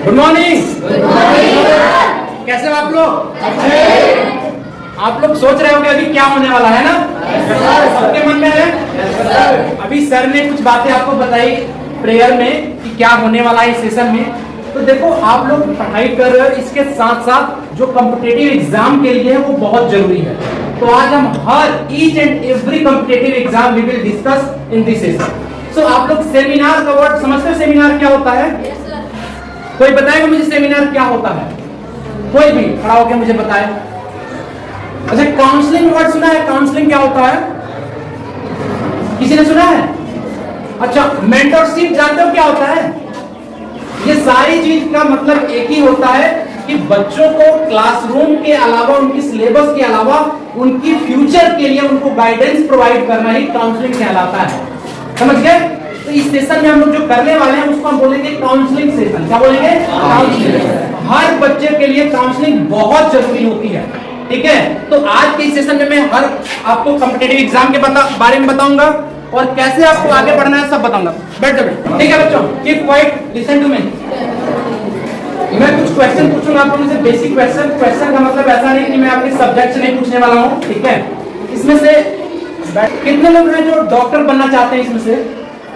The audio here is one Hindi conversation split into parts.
Good morning. कैसे हो आप लोग? आप लोग सोच रहे हो कि अभी क्या होने वाला है ना? सबके मन में है। अभी सर ने कुछ बातें आपको बताई प्रेयर में कि क्या होने वाला है इस सेशन में। तो देखो आप लोग पढ़ाई कर रहे हो, इसके साथ साथ जो कॉम्पिटिटिव एग्जाम के लिए है वो बहुत जरूरी है। तो आज हम हर each and every competitive exam we will discuss in this session. So आप लोग सेमिनार का वर्ड समझते हो? सेमिनार क्या होता है? कोई बताएगा मुझे सेमिनार क्या होता है? कोई भी खड़ा होकर मुझे बताए। अच्छा, काउंसलिंग वर्ड सुना है? काउंसलिंग क्या होता है? किसी ने सुना है? अच्छा, मेंटरशिप जानते हो क्या होता है? ये सारी चीज का मतलब एक ही होता है कि बच्चों को क्लासरूम के अलावा, उनकी सिलेबस के अलावा, उनकी फ्यूचर के लिए उनको गाइडेंस प्रोवाइड करना ही काउंसलिंग कहलाता है। समझ गए? तो इस सेशन में हम लोग जो करने वाले हैं उसको हम बोलेंगे काउंसलिंग सेशन। क्या बोलेंगे? काउंसलिंग। हर बच्चे के लिए काउंसलिंग बहुत जरूरी होती है। ठीक है, तो आज के इस सेशन में मैं हर आपको कॉम्पिटिटिव एग्जाम के बारे में बताऊंगा और कैसे आपको आगे बढ़ना है सब बताऊंगा। बैठ जाओ। ठीक है बच्चों, keep quiet, listen to me. मैं कुछ क्वेश्चन पूछूंगा आप लोगों से, बेसिक क्वेश्चन। क्वेश्चन का मतलब ऐसा नहीं कि मैं आपके सब्जेक्ट से नहीं पूछने वाला हूँ। ठीक है, इसमें से कितने लोग हैं जो डॉक्टर बनना चाहते हैं? इसमें से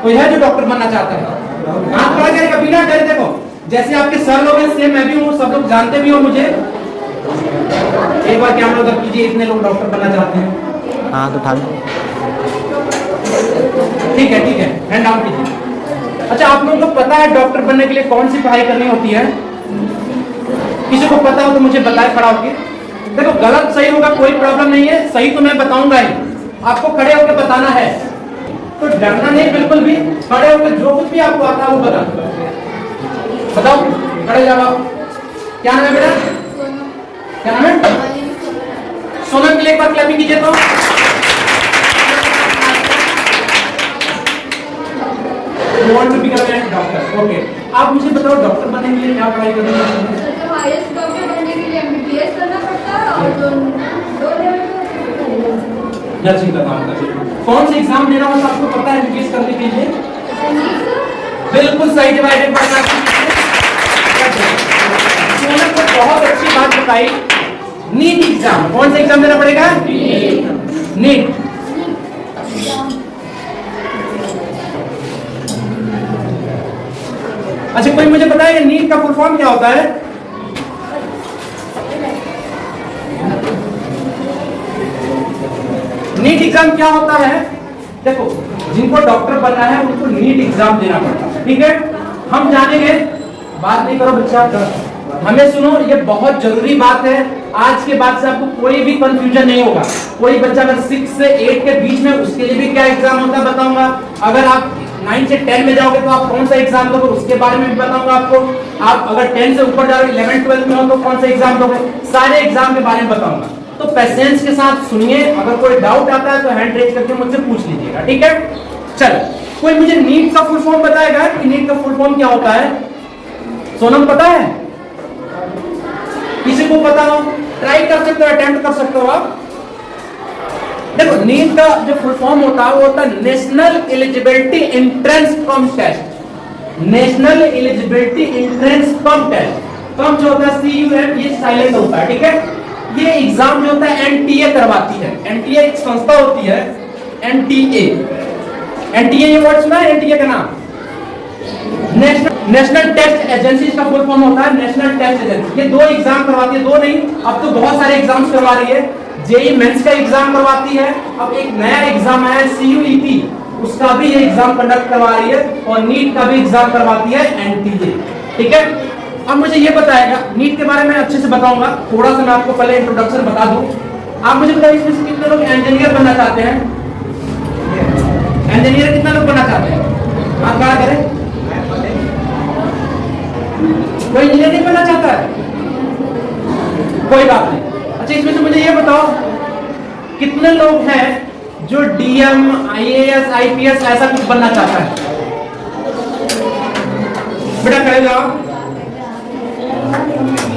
कोई है जो डॉक्टर बनना चाहता है? हाथ खड़ा करेगा बिना डरे। देखो जैसे आपके सर लोग हैं सेम मैं भी हूँ, सब लोग जानते भी हो मुझे। एक बार कैमरा उधर कीजिए, इतने लोग डॉक्टर बनना चाहते हैं। हाँ तो उठा। ठीक है ठीक है, हैंड डाउन कीजिए। अच्छा, आप लोगों को पता है डॉक्टर बनने के लिए कौन सी पढ़ाई करनी होती है? किसी को पता हो तो मुझे बताए खड़ा होके। देखो गलत सही होगा कोई प्रॉब्लम नहीं है, सही तो मैं बताऊंगा ही, आपको खड़े होकर बताना है। तो डरना नहीं बिल्कुल भी, खड़े होकर जो कुछ भी आपको आता है वो बताओ। खड़े जाओ। क्या नाम है बेटा? क्या नाम है? सोनम के लिए एक बार क्लैपिंग कीजिए तो। Want to become a doctor? Okay. आप मुझे बताओ डॉक्टर बनने के लिए क्या पढ़ाई करनी है? हाईएस्ट डॉक्टर बनने के लिए एमबीबीएस करना पड़ता है और दो लेवल नर्सिंग का काम करना है। कौन सा एग्जाम देना होता है आपको पता है एमबीबीएस करने के लिए? बिल्कुल सही डिवाइडेड बाय सोनम को बहुत अच्छी बात बताई। नीट एग्जाम, कौन सा एग्जाम देना पड़ेगा? नीट। अच्छा, कोई मुझे बताएगा नीट का फुल फॉर्म क्या होता है? नीट एग्जाम क्या होता है? देखो जिनको डॉक्टर बनना है उनको नीट एग्जाम देना पड़ता है। ठीक है, हम जानेंगे। बात नहीं करो बच्चा, हमें सुनो, ये बहुत जरूरी बात है। आज के बाद से आपको कोई भी कंफ्यूजन नहीं होगा। कोई बच्चा अगर 6 से 8 के बीच में, उसके लिए भी क्या एग्जाम होता है बताऊंगा। अगर आप 9 से 10 में जाओगे तो आप कौन सा एग्जाम दोगे उसके बारे में भी बताऊंगा आपको। आप अगर 10 से ऊपर जाओगे, 11 12 में हो तो कौन सा एग्जाम दोगे, सारे एग्जाम के बारे में बताऊंगा। तो पेशेंस के साथ सुनिए, अगर कोई डाउट आता है तो हैंड रेज करके मुझसे पूछ लीजिएगा। ठीक है, चलो कोई मुझे नीट का फुल फॉर्म बताएगा कि नीट का फुल फॉर्म क्या होता है? सोनम पता है? किसी को पता हो ट्राई कर सकते हो, अटेम्प्ट कर सकते हो आप। देखो नीट का जो फुल फॉर्म होता है वो होता है नेशनल एलिजिबिलिटी एंट्रेंस कम टेस्ट। नेशनल एलिजिबिलिटी एंट्रेंस कम टेस्ट। कम जो होता है CUM, ये साइलेंट होता है। ठीक है, ये एग्जाम जो होता है NTA करवाती है। NTA एक संस्था होती है, NTA ये वर्ड सुना है? NTA का नाम नेशनल टेस्ट एजेंसी का फुल फॉर्म होता है, नेशनल टेस्ट एजेंसी। ये 2 एग्जाम करवाती है, 2 नहीं अब तो बहुत सारे एग्जाम्स करवा रही है। जेईई मेंस का एग्जाम करवाती है, अब एक नया एग्जाम आया है CUET, उसका भी ये एग्जाम कंडक्ट करवा रही है, और नीट का भी एग्जाम करवाती है NTA। ठीक है, अब मुझे ये बताएगा नीट के बारे में अच्छे से बताऊंगा। थोड़ा सा मैं आपको पहले इंट्रोडक्शन बता दूं। आप मुझे बताइए इसमें से कितने लोग इंजीनियर बनना चाहते हैं? इंजीनियर कितना लोग बनना चाहते हैं? आप क्या करें? कोई इंजीनियर नहीं बनना चाहता है? कोई बात नहीं। अच्छा, इसमें से मुझे ये बताओ कितने लोग हैं जो DM, IAS, IPS ऐसा कुछ बनना चाहता है? बेटा खड़े जाओ।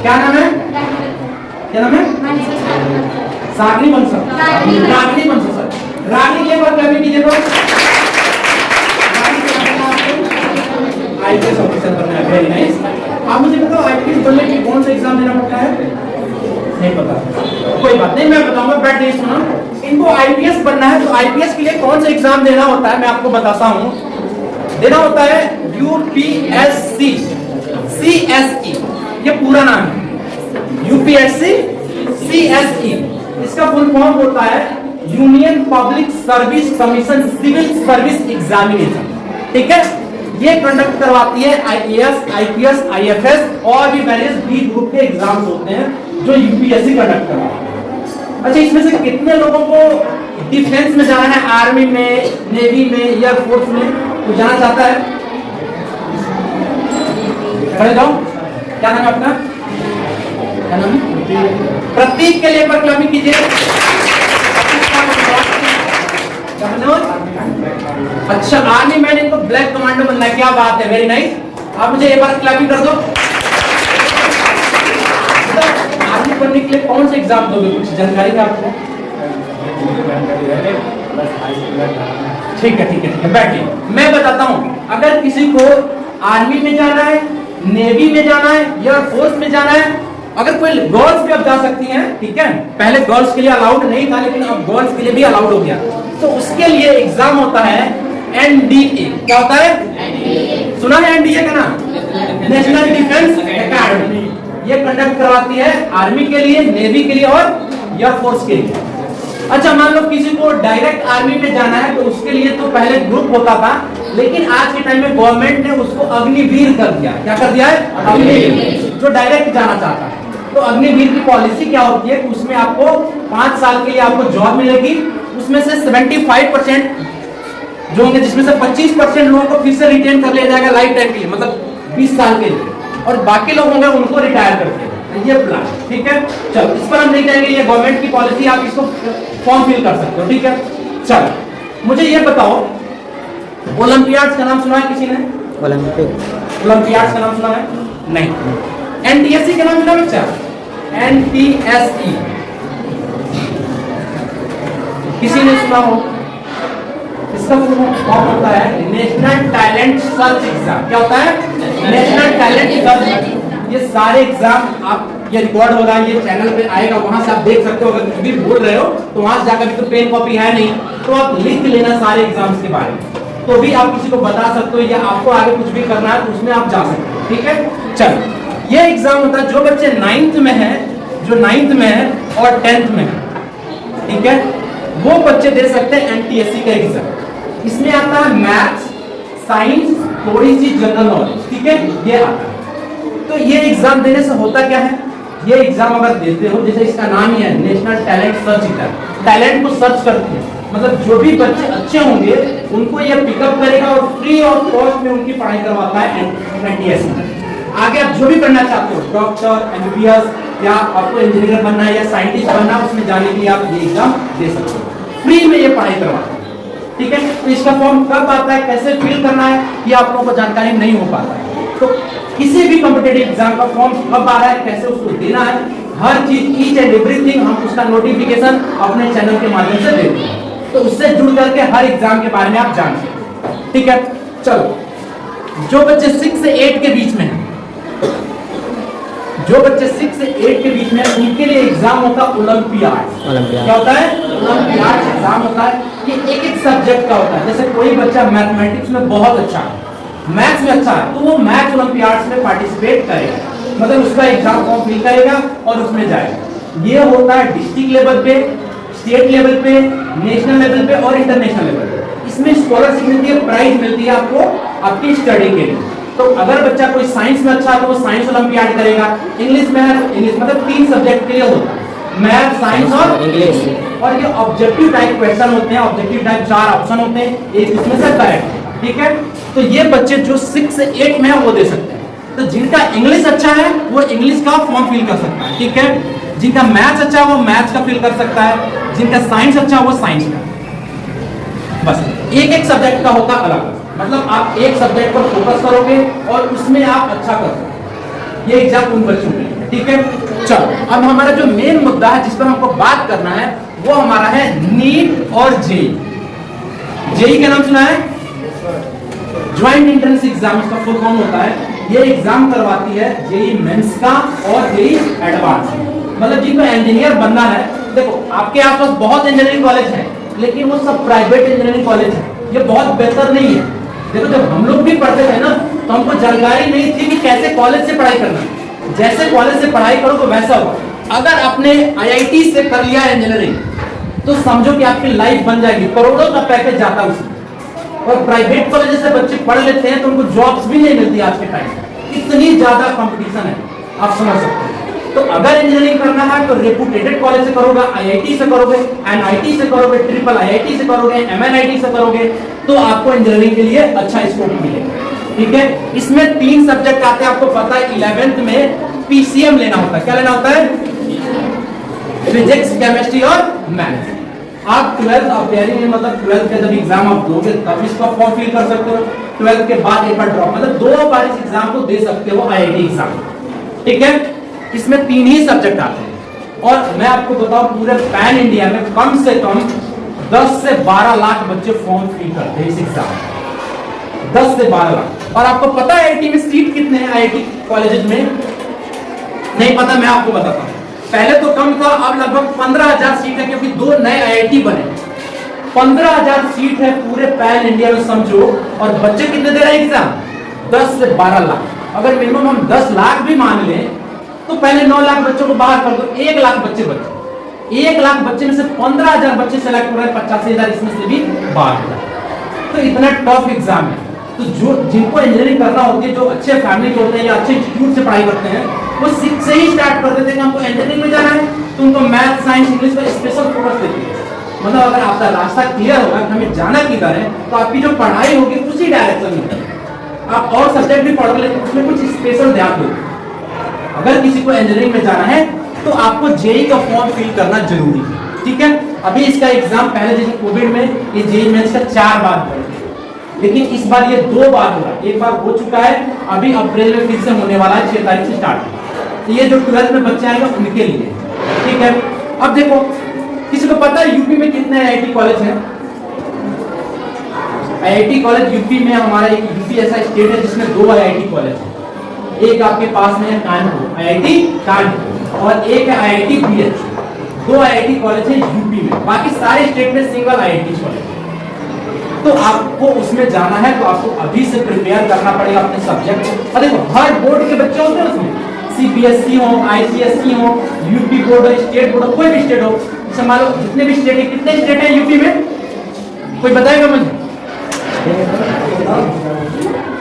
क्या नाम है? क्या नाम है? सागनी बंसल। रागनी बंसल सर। रागनी के बाद कभी कीजिए तो IPS ऑफिसर बनना है। Very nice. आप मुझे नहीं पता, कोई बात नहीं, मैं बताऊंगा, बैठ जाइए सुनो। इनको आईपीएस बनना है, तो आईपीएस के लिए कौन सा एग्जाम देना होता है मैं आपको बताता हूँ। देना होता है यूपीएससी सीएसई, ये पूरा नाम है यूपीएससी सीएसई। इसका फुल फॉर्म होता है union public service commission civil service examination, ठीक है। ये कंडक्ट करवाती है आईएएस, आईपीएस, आईएफएस और भी वेरियस बी ग्रुप के एग्जाम्स होते हैं जो यूपीएससी कंडक्ट करवाती है। अच्छा, इसमें से कितने लोगों को डिफेंस में जाना है, आर्मी में, नेवी में, एयरफोर्स में, तो जाना चाहता है? खड़े जाओ, क्या नाम है अपना? क्या नाम है? प्रतीक के लिए पर क्लबिंग कीजिए। अच्छा, आर्मी मैन, इनको ब्लैक कमांडो बनना है, क्या बात है, वेरी नाइस। आप मुझे एक बार क्लैपिंग कर दो। आर्मी बनने के लिए कौन से एग्जाम दोगे, कुछ जानकारी है आपको? ठीक है ठीक है ठीक है, बैठिए, मैं बताता हूँ। अगर किसी को आर्मी में जाना है, नेवी में जाना है, एयरफोर्स में जाना है, अगर कोई गर्ल्स भी अब जा सकती हैं, ठीक है, पहले गर्ल्स के लिए अलाउड नहीं था लेकिन अब गर्ल्स के लिए भी अलाउड हो गया, तो उसके लिए एग्जाम होता है एनडीए। क्या होता है? सुना है एनडीए का नाम? National defence academy. ये कंडक्ट करवाती है आर्मी के लिए, नेवी के लिए और एयरफोर्स के लिए। अच्छा, मान लो किसी को डायरेक्ट आर्मी में जाना है, तो उसके लिए तो पहले ग्रुप होता था, लेकिन आज के टाइम में गवर्नमेंट ने उसको अग्निवीर कर दिया। क्या कर दिया है? अग्निवीर, जो डायरेक्ट जाना चाहता है। तो अग्निवीर की पॉलिसी क्या होती है? उसमें आपको 5 साल के लिए आपको जॉब मिलेगी, उसमें से 75% जो होंगे, जिसमें से 25% लोगों को फिर से रिटेन कर लिया जाएगा लाइफ टाइम के लिए, मतलब 20 साल के लिए, और बाकी लोग होंगे उनको रिटायर कर दिया। ये प्लान, ठीक है। चलो, इस पर हम नहीं जाएंगे, ये गवर्नमेंट की पॉलिसी, आप इसको फॉर्म फिल कर सकते हो, ठीक है। चलो, मुझे ये बताओ, ओलंपियाड्स का नाम सुना है किसी ने? ओलंपियाड्स का नाम सुना है? नहीं। एनटीएससी का नाम सुना बच्चा? एनटीएसई किसी ने सुना हो? इसका फॉर्म होता है नेशनल टैलेंट सर्च एग्जाम। क्या होता है? National talent search. ये सारे एग्जाम आप, ये रिकॉर्ड हो रहा है, ये चैनल पे आएगा, वहां से आप देख सकते हो। अगर कुछ भी बोल रहे हो तो वहां से जाकर, तो पेन कॉपी है नहीं, तो आप लिख लेना सारे एग्जाम्स के बारे में, तो भी आप किसी को बता सकते हो, या आपको आगे कुछ भी करना है तो उसमें आप जा सकते हो, ठीक है। चलो, ये एग्जाम होता है जो बच्चे 9th में है, जो 9th में है और 10th में है, ठीक है, वो बच्चे दे सकते हैं एनटीएससी का एग्जाम। इसमें आता है मैथ्स, साइंस, थोड़ी सी जनरल नॉलेज, ठीक है, ये आता है। तो ये एग्जाम देने से होता क्या है? ये एग्जाम अगर देते हो, जैसे इसका नाम ही है national talent search exam, talent को सर्च करते हैं, मतलब जो भी बच्चे अच्छे होंगे उनको ये पिकअप करेगा और फ्री ऑफ कॉस्ट में उनकी पढ़ाई करवाता है एनटीएससी। आगे आप जो भी करना चाहते हो, डॉक्टर, एमबीबीएस, या आपको इंजीनियर बनना है या साइंटिस्ट बनना है, उसमें जाने के लिए आप ये एग्जाम दे सकते हो, फ्री में ये पढ़ाई करवाते हैं, ठीक है। तो इसका फॉर्म कब आता है, कैसे फिल करना है, ये आप लोगों को जानकारी नहीं हो पाता है। तो किसी भी कॉम्पिटिटिव एग्जाम का फॉर्म कब आ रहा है, कैसे उसको देना है, हर चीज, ईच एंड एवरीथिंग हम उसका नोटिफिकेशन अपने चैनल के माध्यम से देते हैं, तो उससे जुड़ करके हर एग्जाम के बारे में आप जान सकते, ठीक है। चलो, जो बच्चे 6 से 8 के बीच में हैं, जो बच्चे 6 से 8 के बीच में हैं, उनके लिए एग्जाम होता है ओलंपियाड। क्या होता है? ओलंपियाड एग्जाम होता है। ये एक एक सब्जेक्ट का होता है। जैसे कोई बच्चा मैथमेटिक्स में बहुत अच्छा है, मैथ्स में अच्छा है, तो वो मैथ्स ओलंपियाड्स में पार्टिसिपेट करेगा, मतलब उसका एग्जाम फॉर्म फिल करेगा और उसमें जाएगा। ये होता है डिस्ट्रिक्ट लेवल पे, स्टेट लेवल पे, नेशनल लेवल पे और इंटरनेशनल लेवल पे। इसमें स्कॉलरशिप मिलती है, प्राइज मिलती है आपको आपकी स्टडी के लिए। तो अगर बच्चा कोई साइंस में अच्छा है तो वो साइंस ओलंपियाड करेगा, इंग्लिश में है तो इंग्लिश, मतलब 3 सब्जेक्ट के लिए होता है, मैथ, साइंस और इंग्लिश। और ये ऑब्जेक्टिव टाइप क्वेश्चन होते हैं, ऑब्जेक्टिव टाइप 4 ऑप्शन होते हैं, एक इसमें से करेक्ट, ठीक है। तो ये बच्चे जो 6 से 8 में है वो दे सकते हैं। तो जिनका इंग्लिश अच्छा है वो इंग्लिश का फॉर्म फिल कर सकता है, ठीक है। जिनका मैथ्स अच्छा है वो मैथ्स का फिल कर सकता है, जिनका साइंस अच्छा है वो साइंस का। बस एक एक सब्जेक्ट का होता अलग, मतलब आप एक सब्जेक्ट पर फोकस करोगे और उसमें आप अच्छा कर सकते। ये एग्जाम उन बच्चों के लिए, ठीक है। चलो, अब हमारा जो मेन मुद्दा है जिस पर हमको बात करना है वो हमारा है नीट और जेई। जेई का नाम सुना है? ज्वाइंट एंट्रेंस एग्जाम, इसका फुल फॉर्म होता है। ये एग्जाम करवाती है जेई मेंस का और जेई एडवांस, मतलब जिनको इंजीनियर बनना है, देखो आपके आसपास बहुत इंजीनियरिंग कॉलेज है, लेकिन वो सब प्राइवेट इंजीनियरिंग कॉलेज है, ये बहुत बेहतर नहीं है। देखो जब हम लोग भी पढ़ते थे ना, तो हमको जानकारी नहीं थी कि कैसे कॉलेज से पढ़ाई करना है। जैसे कॉलेज से पढ़ाई करो तो वैसा होगा। अगर आपने IIT से कर लिया इंजीनियरिंग, तो समझो कि आपकी लाइफ बन जाएगी, करोड़ों का पैकेज जाता है उसमें। और प्राइवेट कॉलेज से बच्चे पढ़ लेते हैं तो उनको जॉब्स भी नहीं मिलती आज के टाइम, इतनी ज्यादा कंपटीशन है, आप समझ सकते हैं। तो अगर इंजीनियरिंग करना है तो रेपुटेटेड कॉलेज से करोगे, IIT से करोगे, NIT से करोगे, ट्रिपल IIT से करोगे, MNIT से करोगे, तो आपको इंजीनियरिंग के लिए अच्छा स्कोप मिलेगा। ठीक है, इसमें 3 सब्जेक्ट आते हैं, आपको पता है 11th में PCM लेना होता है। क्या लेना होता है? फिजिक्स, केमिस्ट्री और मैथ्स। आप 12th अपेयरिंग में, मतलब 12th का जब एग्जाम आप दोगे तब इसका फॉर्म फिल कर सकते हो। 12th के बाद एक बार ड्रॉप, मतलब 2 बार इस एग्जाम को दे सकते हो, IIT एग्जाम। ठीक है, इसमें 3 ही सब्जेक्ट आते हैं। और मैं आपको बताऊं, पूरे पैन इंडिया में कम से कम 10 से 12 लाख बच्चे फॉर्म फिल करते हैं इस एग्जाम में, 10 से 12 लाख। और आपको पता है IIT में सीट कितने हैं? IIT कॉलेज में नहीं पता, मैं आपको बताता हूँ। पहले तो कम था, अब लगभग 15,000 सीट है, क्योंकि 2 नए IIT बने। 15,000 सीट है पूरे पैन इंडिया में, समझो। और बच्चे कितने दे रहे हैं एग्जाम? 10 से 12 लाख। अगर मिनिमम हम 10 लाख भी मान लें तो पहले 9 लाख बच्चों को बाहर कर दो, 1 लाख बच्चे बचे। 1 लाख बच्चे में से 15,000 बच्चे सेलेक्ट हो रहे हैं, 85,000 इसमें से भी बाहर हो रहे हैं। तो इतना टफ एग्जाम है। तो जो जिनको इंजीनियरिंग करना होती है, जो अच्छे फैमिली के होते हैं या अच्छे इंस्टीट्यूट से पढ़ाई करते हैं, वो 6 से ही स्टार्ट कर देते हैं कि हमको इंजीनियरिंग में जाना है, तो उनको मैथ, साइंस, इंग्लिश पर स्पेशल फोकस देते हैं। मतलब अगर आपका रास्ता क्लियर होगा कि हमें जाना किधर है, तो आपकी जो पढ़ाई होगी उसी डायरेक्शन में। आप और सब्जेक्ट भी पढ़ लेते, उसमें कुछ स्पेशल ध्यान दो। अगर किसी को इंजीनियरिंग में जाना है तो आपको JEE का फॉर्म फिल करना जरूरी है। ठीक है, अभी इसका एग्जाम पहले जैसे कोविड में ये JEE मेंस का 4 बार हुआ, लेकिन इस बार ये 2 बार होगा। एक बार हो चुका है, अभी अप्रैल में फिर से होने वाला है, 6 तारीख से स्टार्ट। तो ये जो 12th में बच्चे आएंगे उनके लिए। ठीक है, अब देखो, किसी को पता है यूपी में कितने IIT कॉलेज हैं? IIT कॉलेज यूपी में, हमारा एक यूपी ऐसा स्टेट है जिसमें 2 IIT कॉलेज है। एक आपके पास में है कानपुर, IIT कानपुर, और एक है IIT BH। 2 IIT कॉलेज है यूपी में, बाकी सारे स्टेट में सिंगल IIT कॉलेज। तो आपको उसमें जाना है तो आपको अभी से प्रिपेयर करना पड़ेगा अपने सब्जेक्ट। और देखो, हर बोर्ड के बच्चे होते हैं उसमें, CBSE हो, ICSE हो, यूपी बोर्ड हो, स्टेट बोर्ड हो, कोई भी स्टेट हो। जैसे मान लो जितने भी स्टेट है, कितने स्टेट है यूपी में? कोई बताएगा मुझे?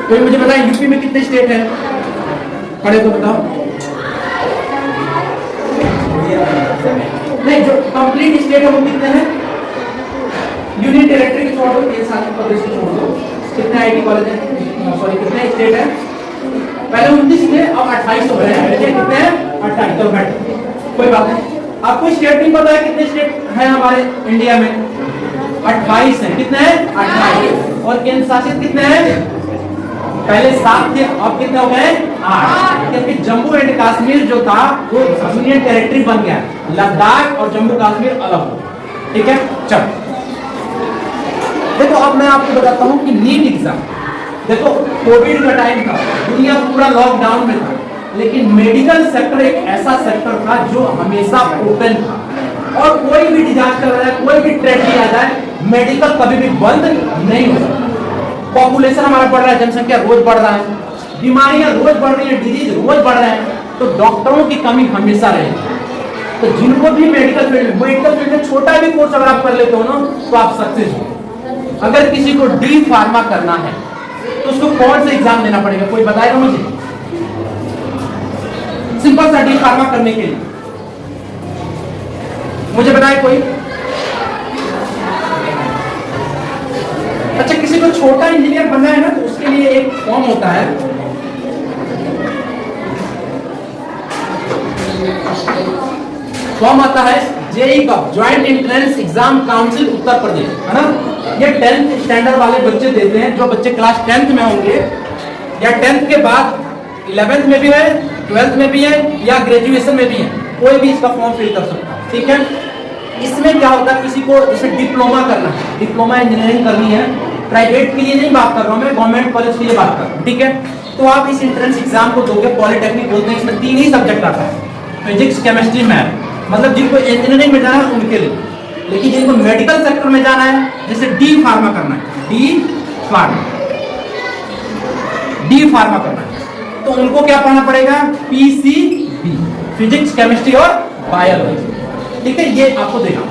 कोई मुझे बताए यूपी में कितने स्टेट है? खड़े तो बताओ। नहीं, जो कंप्लीट स्टेट है वो कितने हैं? यूनियन टेरिटरी के छोड़ दो, ये सारे प्रदेश को छोड़ दो, कितने IIT कॉलेज हैं? सॉरी, कितने स्टेट है? पहले 29 थे, अब 28 हो गए हैं। कितने हैं? 28। तो बैठ, कोई बात नहीं। आपको स्टेट नहीं पता है कितने स्टेट हैं हमारे इंडिया में? 28 है। कितने हैं? 28। और केंद्र शासित कितने हैं? पहले 7 थे, अब कितने हो गए? 8। क्योंकि जम्मू एंड कश्मीर जो था वो यूनियन टेरिटरी बन गया, लद्दाख और जम्मू कश्मीर अलग हो। ठीक है, चलो देखो, अब मैं आपको बताता हूँ कि नीट एग्जाम, देखो कोविड का टाइम था, दुनिया पूरा लॉकडाउन में था, लेकिन मेडिकल सेक्टर एक ऐसा सेक्टर था जो हमेशा ओपन था। और कोई भी डिजास्टर आ जाए, कोई भी ट्रेजेडी आ जाए, मेडिकल कभी भी बंद नहीं हो सकता। पॉपुलेशन हमारा बढ़ रहा है, जनसंख्या रोज बढ़ रहा है, बीमारियां रोज बढ़ रही है, डिजीज रोज बढ़ रहे हैं, तो डॉक्टरों की कमी हमेशा रहेगी। तो जिनको भी मेडिकल फील्ड में छोटा भी कोर्स अगर आप कर लेते हो ना, तो आप सक्सेस हो। अगर किसी को डी फार्मा करना है तो उसको कौन सा एग्जाम देना पड़ेगा? कोई बताएगा मुझे? सिंपल सा डी फार्मा करने के लिए मुझे बताए कोई? अच्छा, किसी को छोटा इंजीनियर बनना है ना, तो उसके लिए एक फॉर्म होता है, फॉर्म आता है JEE का, joint entrance exam council Uttar Pradesh, है ना। ये 10th स्टैंडर्ड वाले बच्चे देते हैं, जो बच्चे क्लास 10th में होंगे या 10th के बाद 11th में भी है, 12th में भी है या ग्रेजुएशन में भी है, कोई भी इसका फॉर्म फिल कर सकता है। ठीक है, इसमें क्या होता है, किसी को जैसे डिप्लोमा करना है, डिप्लोमा इंजीनियरिंग करनी है, प्राइवेट के लिए नहीं बात कर रहा हूँ मैं, गवर्नमेंट कॉलेज के लिए बात कर रहा हूँ। ठीक है, तो आप इस एंट्रेंस एग्जाम को दोगे, पॉलिटेक्निक बोलते हैं, इसमें 3 ही सब्जेक्ट आता है फिजिक्स केमिस्ट्री मैथ, मतलब जिनको इंजीनियरिंग में जाना है उनके लिए। लेकिन जिनको मेडिकल सेक्टर में जाना है, जैसे डी फार्मा करना है, डी फार्मा करना है, तो उनको क्या पढ़ना पड़ेगा? पीसीबी, फिजिक्स केमिस्ट्री और बायोलॉजी। ठीक है, ये आपको देना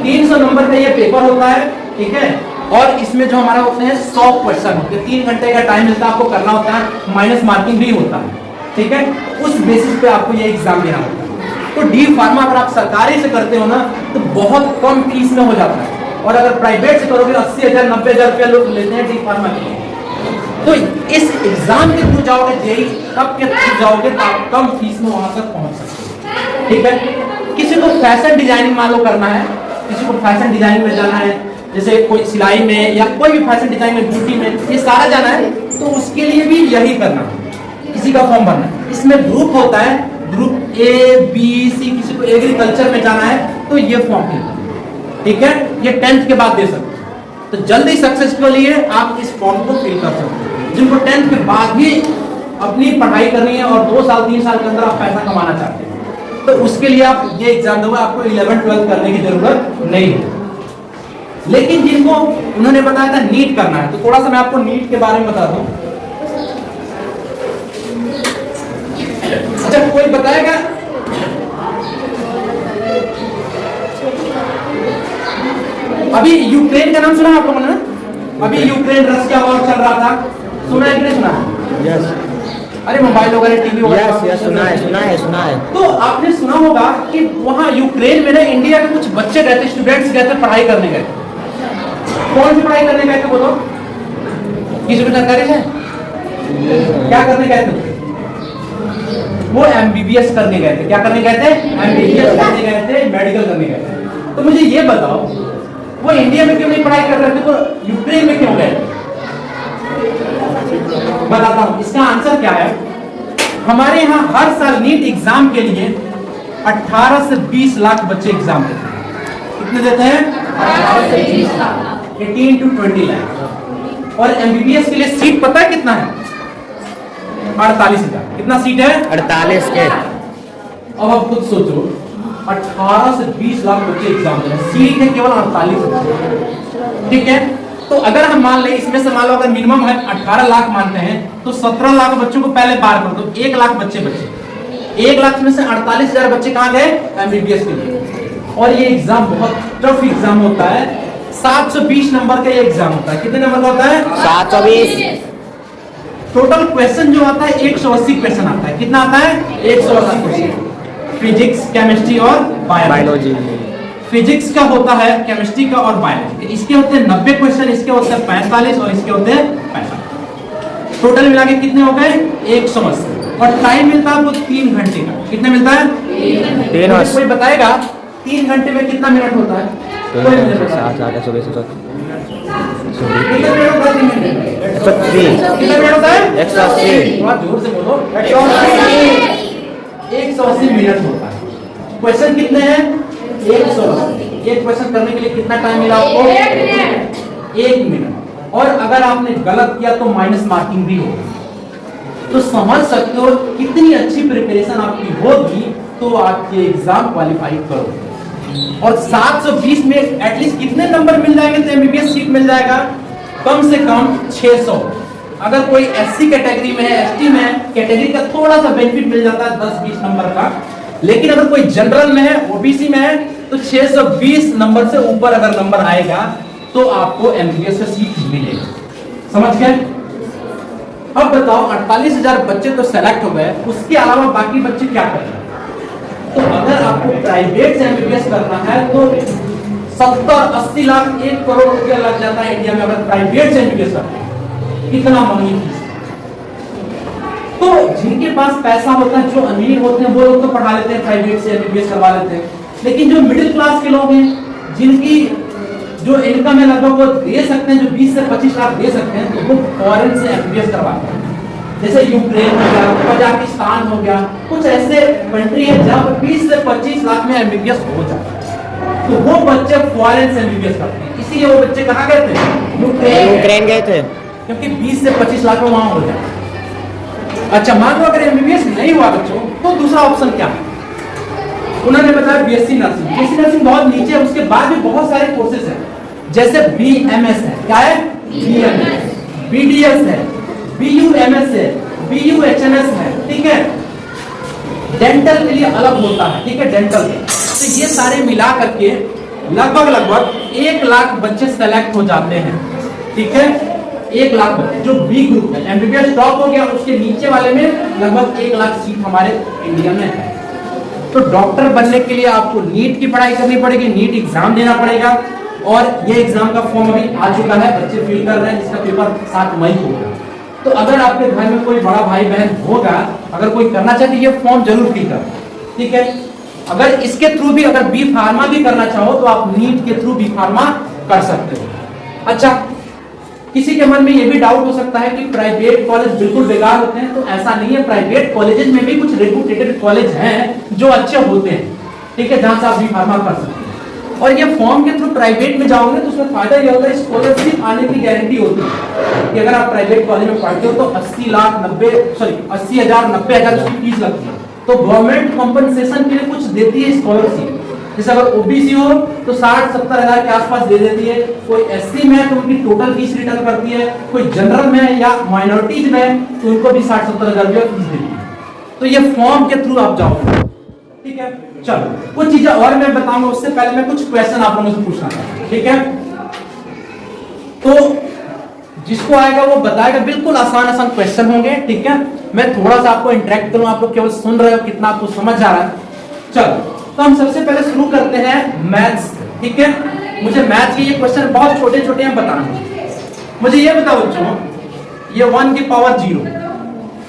300 नंबर का ये पेपर होता है। ठीक है, और इसमें जो हमारा होते हैं 100 क्वेश्चन होते हैं, 3 घंटे का टाइम मिलता है आपको, करना होता है, माइनस मार्किंग भी होता है। ठीक है, उस बेसिस पे आपको ये एग्जाम देना होता है। तो डी फार्मा अगर आप सरकारी से करते हो ना तो बहुत कम फीस में हो जाता है, और अगर प्राइवेट से करोगे 80,000 90,000 रुपया लोग लेते हैं डी फार्मा के लिए। तो इस एग्जाम के थ्रू जाओगे, जेई कब के थ्रू जाओगे तो आप कम फीस में वहां तक पहुंच सकते हो। ठीक है, किसी को फैशन डिजाइनिंग मान लो करना है, किसी को फैशन डिजाइनिंग में जाना है, जैसे कोई सिलाई में या कोई भी फैशन डिजाइन में, ब्यूटी में, ये सारा जाना है, तो उसके लिए भी यही करना है, इसी का फॉर्म भरना है। इसमें ग्रुप होता है, ग्रुप ए बी सी, किसी को एग्रीकल्चर में जाना है तो ये फॉर्म फिल करना। ठीक है, ये 10th के बाद दे सकते हो। तो जल्दी सक्सेस के लिए आप इस फॉर्म को फिल कर सकते हो। जिनको 10th के बाद भी अपनी पढ़ाई करनी है और 2 साल 3 साल के अंदर आप पैसा कमाना चाहते हैं, तो उसके लिए आप ये एग्जाम दोगे, आपको 11-12 करने की जरूरत नहीं है। लेकिन जिनको उन्होंने बताया था नीट करना है, तो थोड़ा सा मैं आपको नीट के बारे में बता दूं। अच्छा, कोई बताएगा अभी यूक्रेन का नाम सुना आप लोगों ने? अभी यूक्रेन रशिया वॉर चल रहा था, सुना है कि नहीं सुना? यस। अरे मोबाइल वगैरह टीवी वगैरह यस, सुना है। तो आपने सुना होगा कि वहां यूक्रेन में ना इंडिया के कुछ बच्चे गए थे, स्टूडेंट्स गए थे, पढ़ाई करने गए थे। कौन सी पढ़ाई करने गए थे बोलो? किसी को जानकारी है? क्या करने गए थे? वो एमबीबीएस करने गए थे। क्या करने गए थे? एमबीबीएस करने गए थे, मेडिकल करने गए थे। तो मुझे ये बताओ, वो इंडिया में क्यों नहीं पढ़ाई कर रहे थे, तो यूक्रेन में क्यों गए? बताता हूं, इसका आंसर क्या है। हमारे यहाँ हर साल नीट एग्जाम के लिए 18 से 20 लाख बच्चे एग्जाम देते हैं। कितने देते हैं? 18 to 20 लाख। और एमबीबीएस के लिए सीट पता है कितना है? 48,000। कितना सीट है? 48 के। अब आप खुद सोचो, 18 से 20 लाख बच्चे एग्जाम दे रहे हैं, सीट है केवल 48। ठीक है, तो अगर हम मान ले, इसमें से मान लो अगर मिनिमम है 18 लाख मानते हैं, तो 17 लाख बच्चों को पहले पार कर दो, 1 लाख बच्चे बचे। 1 लाख में से 48,000 बच्चे कहाँ गए? एमबीबीएस के लिए। और ये एग्जाम बहुत टफ एग्जाम होता है, 720 नंबर का ये एग्जाम होता है। कितने नंबर का होता है? 720। टोटल क्वेश्चन जो आता है 180 क्वेश्चन आता है। कितना आता है? 180 क्वेश्चन। फिजिक्स, केमिस्ट्री और बायोलॉजी। फिजिक्स का होता है, केमिस्ट्री का और बायोलॉजी। इसके होते हैं 90 क्वेश्चन, इसके होते हैं 45 और इसके होते हैं 65। टोटल मिला के कितने हो गए? 180। और टाइम मिलता है आपको 3 घंटे का। कितना मिलता है? 3। कोई बताएगा 3 घंटे में कितना मिनट होता है? कोई मुझे बताए। कितना मिनट होता है? कितना मिनट होता है? 180। थोड़ा जोर से बोलो। 180 मिनट होता है। क्वेश्चन कितने हैं? 180। एक क्वेश्चन करने के लिए कितना टाइम मिला आपको? 1 मिनट। और अगर आपने गलत किया तो माइनस मार्किंग भी होगी। तो समझ सकते हो कितनी अच्छी प्रिपरेशन आपकी होगी तो आप ये एग्जाम क्वालिफाई करोगे। और 720 में एटलीस्ट कितने नंबर मिल जाएंगे तो एमबीबीएस सीट मिल जाएगा? कम से कम 600। अगर कोई एससी कैटेगरी में है, एसटी में है, कैटेगरी का थोड़ा सा बेनिफिट मिल जाता है 10-20 नंबर का। लेकिन अगर कोई जनरल में है, ओबीसी में है, तो 620 नंबर से ऊपर अगर नंबर आएगा तो आपको एमबीबीएस का सीट मिलेगा। समझ गए? अब बताओ, 48,000 बच्चे तो सेलेक्ट हो गए, उसके अलावा बाकी बच्चे क्या कर रहे हैं? तो अगर आपको प्राइवेट से एमबीबीएस करना है तो 70-80 लाख 1 करोड़ रुपया लग जाता है इंडिया में, अगर प्राइवेट से एमबीबीएस करना है। कितना महंगी फीस। तो जिनके पास पैसा होता है, जो अमीर होते हैं, वो लोग तो पढ़ा लेते हैं, प्राइवेट से एमबीबीएस करवा लेते हैं। लेकिन जो मिडिल क्लास के लोग हैं, जिनकी जो इनकम है लगभग वो दे सकते हैं, जो 20 से 25 लाख दे सकते हैं, तो वो फॉरेन से एमबीबीएस करवाते हैं। जैसे यूक्रेन हो गया, कजाकिस्तान हो गया, कुछ ऐसे कंट्री है जहाँ पर 20 से 25 लाख में एमबीबीएस हो जाता है। तो वो बच्चे फॉरेन से एमबीबीएस करते हैं। इसीलिए वो बच्चे कहाँ गए थे? यूक्रेन गए थे, क्योंकि 20 से 25 लाख में वहां हो जाए। अच्छा, मान लो अगर एमबीबीएस नहीं हुआ बच्चों, तो दूसरा ऑप्शन क्या है? उन्होंने बताया बीएससी नर्सिंग। बीएससी नर्सिंग बहुत नीचे है, उसके बाद भी बहुत सारे कोर्सेज हैं, जैसे बीएमएस है, क्या है बीएमएस, बीडीएस है, बीयूएमएस है, बीयूएचएमएस है, ठीक है। डेंटल के लिए अलग होता है, ठीक है, डेंटल के। तो ये सारे मिला करके लगभग 1 लाख बच्चे सेलेक्ट हो जाते हैं, ठीक है। 1 लाख बच्चे जो बी ग्रुप है, एमबीबीएस टॉप हो गया, उसके नीचे वाले में लगभग 1 लाख सीट हमारे इंडिया में है। तो डॉक्टर बनने के लिए आपको नीट की पढ़ाई करनी पड़ेगी, नीट एग्जाम देना पड़ेगा, और ये एग्जाम का फॉर्म अभी आ चुका है, बच्चे फिल कर रहे हैं, जिसका पेपर 7 मई को होगा। तो अगर आपके घर में कोई बड़ा भाई बहन होगा, अगर कोई करना चाहे तो ये फॉर्म जरूर फिल कर, ठीक है। अगर इसके थ्रू भी अगर बी फार्मा भी करना चाहो तो आप नीट के थ्रू बी फार्मा कर सकते हो। अच्छा, किसी के मन में ये भी डाउट हो सकता है कि प्राइवेट कॉलेज बिल्कुल बेकार होते हैं, तो ऐसा नहीं है। प्राइवेट कॉलेजेस में भी कुछ रेपुटेटेड कॉलेज हैं जो अच्छे होते हैं, ठीक है, जहां से आप बी फार्मा कर सकते हैं। और ये फॉर्म के थ्रू प्राइवेट में जाओगे तो उसमें फायदा ये होता है, स्कॉलरशिप आने की गारंटी होती है कि अगर आप प्राइवेट कॉलेज में पढ़ते हो तो 80,000 90,000 उसकी फीस लगती है। तो गवर्नमेंट कंपनसेशन के लिए कुछ देती है स्कॉलरशिप, जैसे अगर ओबीसी हो तो 60-70 हजार के आसपास दे देती है, कोई एससी में है तो उनकी टोटल फीस रिटर्न करती है, कोई जनरल में है या माइनॉरिटीज में है तो उनको भी 60-70 हजार रुपया फीस देती है। तो ये फॉर्म के थ्रू आप जाओगे, ठीक है। चलो कुछ चीजें और मैं बताऊंगा, उससे पहले मैं कुछ क्वेश्चन आप लोगों से पूछना था, ठीक है। तो जिसको आएगा वो बताएगा, बिल्कुल आसान क्वेश्चन होंगे, ठीक है। मैं थोड़ा सा आपको इंटरेक्ट करूं, आप लोग केवल सुन रहे हो, कितना आपको समझ आ रहा है। चलो तो हम सबसे पहले शुरू करते हैं मैथ्स, ठीक है। मुझे मैथ्स के ये क्वेश्चन बहुत छोटे छोटे हैं, बताना मुझे ये बताओ बच्चों, ये 1 की पावर 0,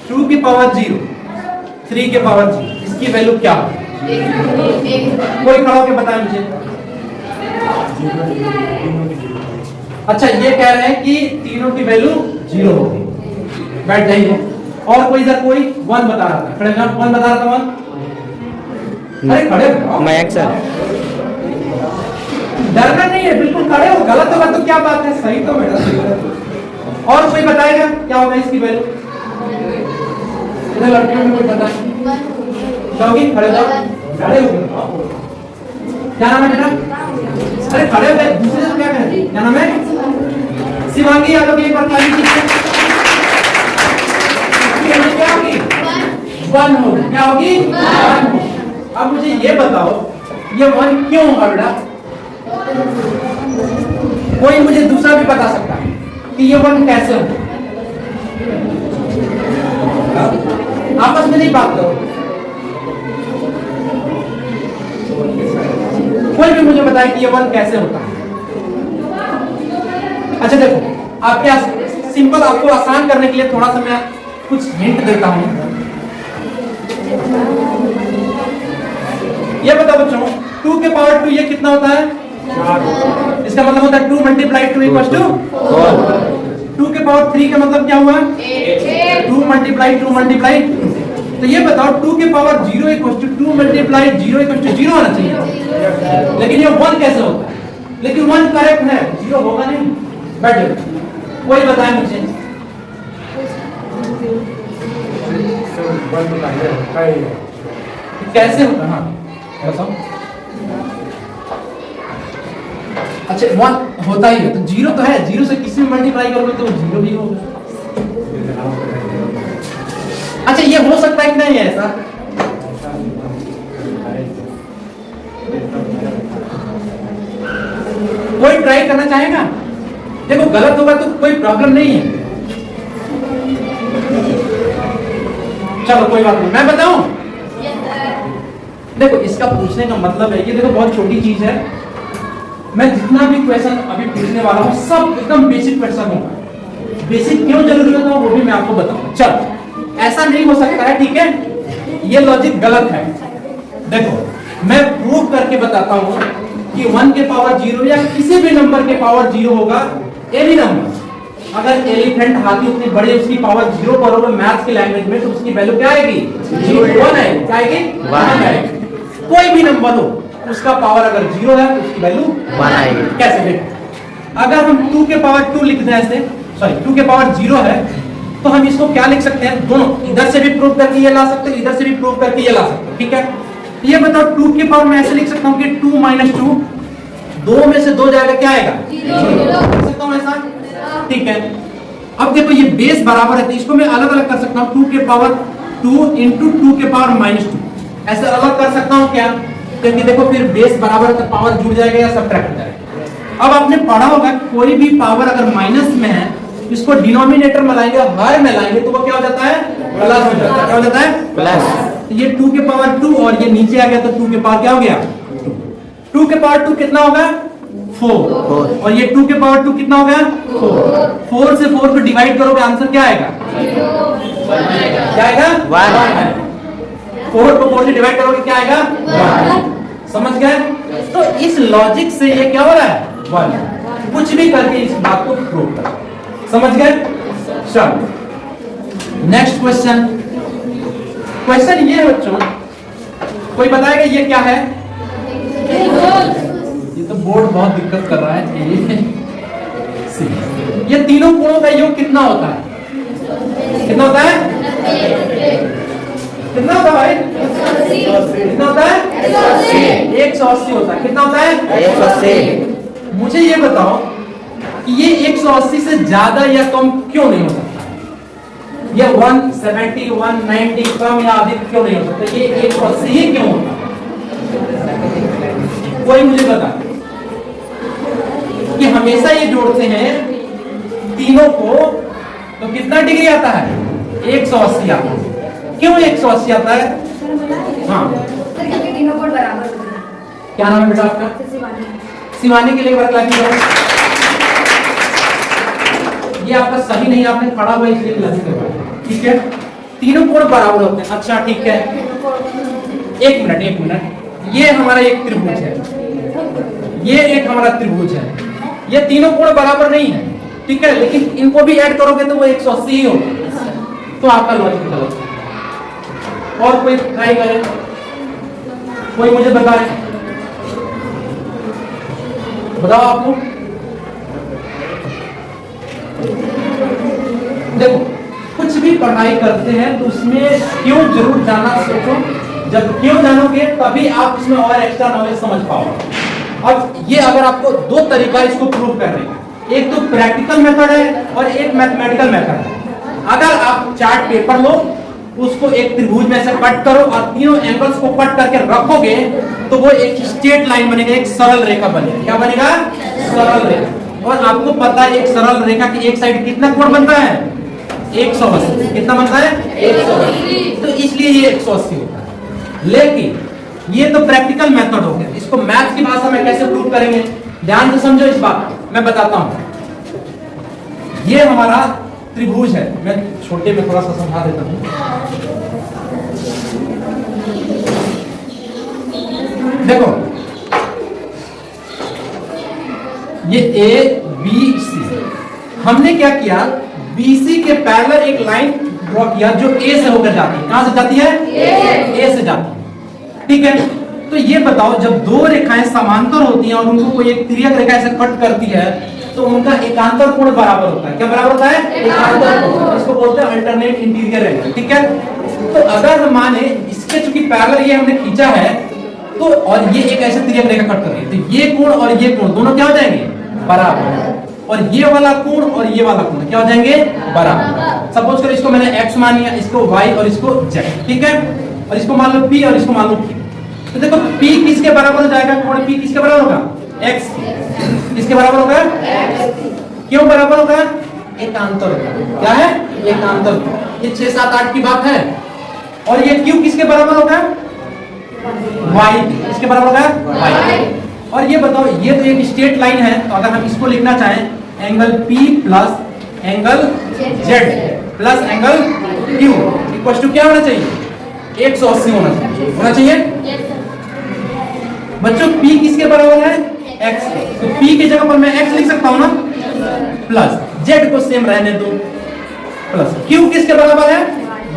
2 की पावर 0, 3 की पावर 0, इसकी वैल्यू क्या है? कोई खड़ा होकर बताए मुझे। अच्छा, ये कह रहे हैं कि तीनों की वैल्यू 0 होगी, बैठ जाइए। और कोई इधर कोई 1 बता रहा था, खड़े ना, 1 बता रहा था 1। अरे खड़े हो, मयंक सर। डरना नहीं है, बिल्कुल खड़े हो। गलत होगा तो क्या बात है, सही तो बेटा। और कोई बताएगा क्या होगा इसकी वैल्यू? इधर लड़कियों में कोई बताए क्या होगी? खड़े हो, खड़े हो। क्या नाम है बेटा? अरे खड़े हो, दूसरे से क्या कह रहे हैं? क्या नाम है? शिवांगी यादव। एक बार ताली कीजिए। क्या होगी? 1 होगी। क्या होगी? 1 होगी। अब मुझे ये बताओ, ये 1 क्यों होगा बेटा? कोई मुझे दूसरा भी बता सकता है कि ये 1 कैसे होगा? आपस में नहीं बात करो, कोई भी मुझे बताए कि ये 1 कैसे होता है। अच्छा देखो, आपके सिंपल, आपको आसान करने के लिए थोड़ा सा मैं कुछ हिंट देता हूं। ये बताओ बच्चों, 2 के पावर 2 ये कितना होता है? 4। इसका मतलब होता है 2 × 2 = 4। 2 के पावर 3 का मतलब क्या हुआ? 2 × 2 तो ये बताओ, 2 के पावर 0 = 2 × 0 = 0 होना चाहिए, लेकिन ये 1 कैसे होता है? लेकिन 1 करेक्ट है, 0 होगा नहीं। बैठे, कोई बताए मुझे। कैसे होता? हाँ बताओ। अच्छा 1 होता ही है तो 0 तो है, 0 से किसी में मल्टीप्लाई करोगे तो 0 भी होगा। अच्छा ये हो सकता है कि नहीं है ऐसा? कोई ट्राई करना चाहेगा? देखो गलत होगा तो कोई प्रॉब्लम नहीं है, चलो कोई बात नहीं, मैं बताऊं। देखो इसका पूछने का मतलब है, ये देखो बहुत छोटी चीज है। मैं जितना भी क्वेश्चन अभी पूछने वाला हूं सब एकदम बेसिक क्वेश्चन होगा। बेसिक क्यों जरूरी होता है वो भी मैं आपको बताऊंगा। चलो ऐसा नहीं हो सकता है, ठीक है, ये लॉजिक गलत है। देखो मैं प्रूव करके बताता हूं कि 1 के पावर 0 या किसी भी नंबर के पावर 0 होगा, एनी नंबर। अगर एलिफेंट हाथी उतनी बड़ी उसकी पावर 0 करोगे मैथ्स की लैंग्वेज में तो उसकी वैल्यू क्या आएगी? 1 आएगी। क्या आएगी? 1 आएगी। कोई भी नंबर हो उसका पावर अगर 0 है तो उसकी वैल्यू 1 आएगी। कैसे? देखो अगर हम 2 के पावर 2 लिख दें ऐसे, सॉरी 2 के पावर 0 है तो हम इसको क्या लिख सकते हैं? दोनों, इधर से भी प्रूव करके ये ला सकते हो, इधर से भी प्रूव करके ये ला सकते हो, ठीक है। ये बताओ 2 की पावर मैं ऐसे लिख सकता हूँ कि 2 माइनस 2, 2 में से 2 जाएगा, क्या आएगा? 0 लिख सकता हूँ ऐसा, ठीक है। अब देखो ये बेस बराबर है तो इसको मैं अलग अलग कर सकता हूँ, 2 के पावर 2 इंटू 2 के पावर माइनस 2, ऐसा अलग कर सकता हूँ क्या? क्योंकि देखो फिर बेस बराबर है तो पावर जुड़ जाएगा या सब्ट्रैक्ट हो जाएगा। अब आपने पढ़ा होगा कोई भी पावर अगर माइनस में है, इसको डिनोमिनेटर में लाएंगे, हर में लाएंगे तो वो क्या हो जाता है? प्लस हो जाता है। क्या हो जाता है? प्लस। तो ये 2 के पावर 2 और ये नीचे आ गया तो 2 के पावर क्या हो गया? 2 के पावर 2 कितना होगा? 4 और ये 2 के पावर 2 कितना हो गया? 4 से 4 को डिवाइड करोगे आंसर क्या आएगा? क्या आएगा? 1। 4 को 4 से डिवाइड करोगे क्या आएगा? 1। समझ गए? तो इस लॉजिक से ये क्या हो रहा है? 1। कुछ भी करके इस बात को प्रूव कर, समझ गए? चलो नेक्स्ट क्वेश्चन। क्वेश्चन ये बच्चों, कोई बताएगा ये क्या है? ये तो बोर्ड बहुत दिक्कत कर रहा है। ये तीनों कोणों का योग कितना होता है? कितना होता है? कितना होता है भाई? कितना होता है? 180 होता है। कितना होता है? 180। मुझे ये बताओ कि ये 180 से ज्यादा या कम क्यों नहीं हो सकता? ये 170, 190 कम या अधिक क्यों नहीं हो सकता? ये 180 ही क्यों होता है? कोई मुझे बता कि हमेशा ये जोड़ते हैं तीनों को तो कितना डिग्री आता है? 180 आता है। क्यों 180 आता है? हाँ तीनों कोण बराबर होते हैं। क्या नाम है बेटा आपका? शिवानी के लिए वर्क लाइफ करो। ये आपका सही नहीं, आपने खड़ा हुआ इसलिए क्लास करवाया, ठीक है? तीनों कोण बराबर होते हैं। अच्छा ठीक है, एक मिनट। ये हमारा एक त्रिभुज है, ये एक हमारा त्रिभुज है, ये तीनों कोण बराबर नहीं है, ठीक है? लेकिन इनको भी ऐड करोगे तो वो 180 ही होगा। तो आपका लॉजिक गलत है। और कोई ट्राई करे? कोई मुझे बताए, बताओ आप लोग। देखो कुछ भी पढ़ाई करते हैं तो उसमें क्यों जरूर जाना सोचो। जब क्यों जानोगे तभी आप उसमें और एक्स्ट्रा नॉलेज समझ पाओगे। अब ये अगर आपको दो तरीका इसको प्रूव करने का, एक तो प्रैक्टिकल मेथड है और एक मैथमेटिकल मेथड है। अगर आप चार्ट पेपर लो, उसको एक त्रिभुज में से कट करो और तीनों एंगल्स को कट करके रखोगे तो वो एक स्ट्रेट लाइन बनेगा, एक सरल रेखा बनेगा। क्या बनेगा? सरल रेखा। और आपको पता है एक सरल रेखा की एक साइड कितना कोण बनता है? 180। कितना बनता है? 180। तो इसलिए ये 180 होता है। लेकिन ये तो प्रैक्टिकल मेथड हो गया, इसको मैथ की भाषा में कैसे प्रूव करेंगे? ध्यान से समझो इस बात को, मैं बताता हूं। ये हमारा त्रिभुज है, मैं छोटे में थोड़ा सा समझा देता हूं। देखो ये ए बी सी, हमने क्या किया? बीसी के पैरेलल एक लाइन ड्रॉ किया जो ए से होकर जाती है। कहां से जाती है? ए से जाती है, ठीक है? तो ये बताओ जब दो रेखाएं समांतर होती हैं और उनको कोई एक तिर्यक रेखा ऐसे कट करती है तो उनका एकांतर कोण बराबर होता है। क्या बराबर होता है? एकांतर कोण। इसको बोलते हैं अल्टरनेट इंटीरियर एंगल, ठीक है? तो अगर हम माने इसके चूंकि पैरेलल ये हमने खींचा है तो और ये एक ऐसे तिर्यक रेखा कट कर रही है तो ये कोण और ये कोण दोनों क्या हो जाएंगे? बराबर। और ये वाला कोण और ये वाला कोण क्या हो जाएंगे? बराबर। सपोज करो इसको मैंने x मान लिया, इसको y और इसको z, ठीक है? और इसको मान लो p और इसको मान लो q। तो देखो p किसके बराबर हो जाएगा? कोण p किसके बराबर होगा? x। किसके बराबर होगा? x। क्यों बराबर होगा? एकांतर होगा। क्या है? एकांतर। ये 6 7 8 की बात है। और ये q किसके बराबर होगा? y। किसके बराबर होगा? y। और ये बताओ ये तो एक स्ट्रेट लाइन है, तो अगर हम इसको लिखना चाहें angle P plus angle Z plus angle Q equal to क्या होना चाहिए? 180 होना चाहिए। बच्चों P किसके बराबर है? X। तो P की जगह पर मैं X लिख सकता हूं ना, प्लस Z को सेम रहने दो, प्लस Q किसके बराबर है?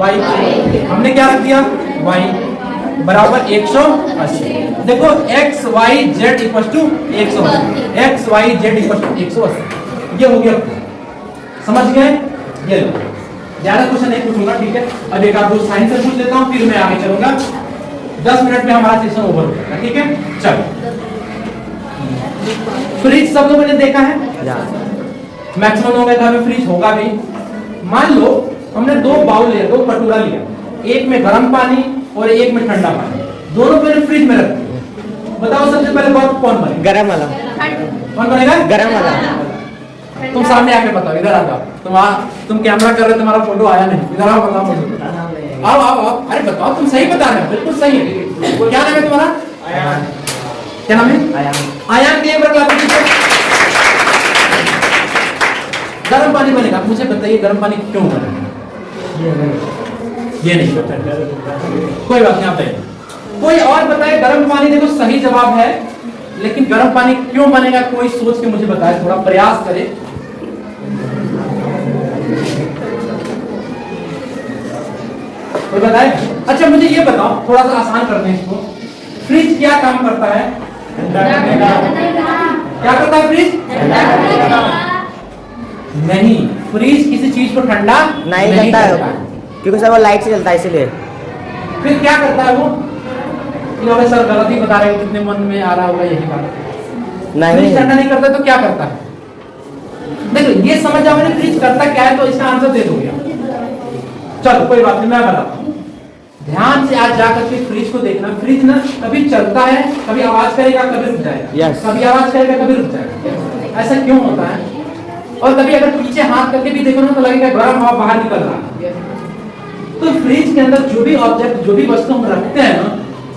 Y। हमने क्या रख दिया? Y बराबर 180। देखो x y z equal to 180, x y z equal to 180। ये हो गया, समझ गए? ये ज्यादा क्वेश्चन नहीं पूछूंगा, ठीक है? अब एक आध दो साइन से पूछ लेता हूं फिर मैं आगे चलूंगा। 10 मिनट में हमारा सेशन ओवर हो जाएगा, ठीक है। चलो, फ्रिज सब लोगों ने देखा है, मैक्सिमम लोगों के घर में फ्रिज होगा भी। मान लो हमने 2 बाउल लिया, 2 कटोरा लिया, एक में गर्म पानी और एक में ठंडा पानी, दोनों मैंने फ्रिज में रख दिया। बताओ सबसे पहले कौन बनेगा? गरम वाला। कौन बनेगा? गरम वाला। तुम सामने आके बताओ, इधर आ जाओ। तुम कैमरा कर रहे हो, तुम्हारा फोटो आया नहीं, इधर आओ, बताओ मुझे। आओ आओ आओ, अरे बताओ, तुम सही बता रहे हो, बिल्कुल सही है। क्या नाम है तुम्हारा? आयान। क्या नाम है? आयान। आयान के एक बार क्लास कीजिए। गर्म पानी बनेगा, मुझे बताइए गर्म पानी क्यों बनेगा? ये नहीं पता, कोई बात नहीं, आप बताइए। कोई और बताए गर्म पानी। देखो सही जवाब है, लेकिन गर्म पानी क्यों बनेगा कोई सोच के मुझे बताए, थोड़ा प्रयास करे। कोई बताए? अच्छा मुझे ये बताओ, थोड़ा सा आसान करते हैं इसको। फ्रिज क्या काम करता है? क्या करता है फ्रिज? नहीं, फ्रिज किसी चीज को ठंडा नहीं करता है, क्योंकि सर वो लाइट से चलता है इसीलिए। फिर क्या करता है वो? ये सर गलत ही बता रहे हो, कितने मन में आ रहा होगा यही बात। नहीं, फ्रिज ठंडा नहीं करता तो क्या करता है? देखो ये समझ जाओ मैंने फ्रिज करता क्या है, तो इसका आंसर दे दोगे। चलो कोई बात नहीं, मैं बताता हूँ। ध्यान से आज जाकर के फ्रिज को देखना। फ्रिज ना कभी चलता है, कभी आवाज करेगा, कभी रुक जाएगा। Yes. कभी आवाज करेगा, कभी रुक जाएगा। ऐसा क्यों होता है? और कभी अगर पीछे हाथ करके भी देखो ना तो लगेगा गर्म हवा बाहर निकल रहा है। तो फ्रिज के अंदर जो भी ऑब्जेक्ट, जो भी वस्तु हम रखते हैं ना,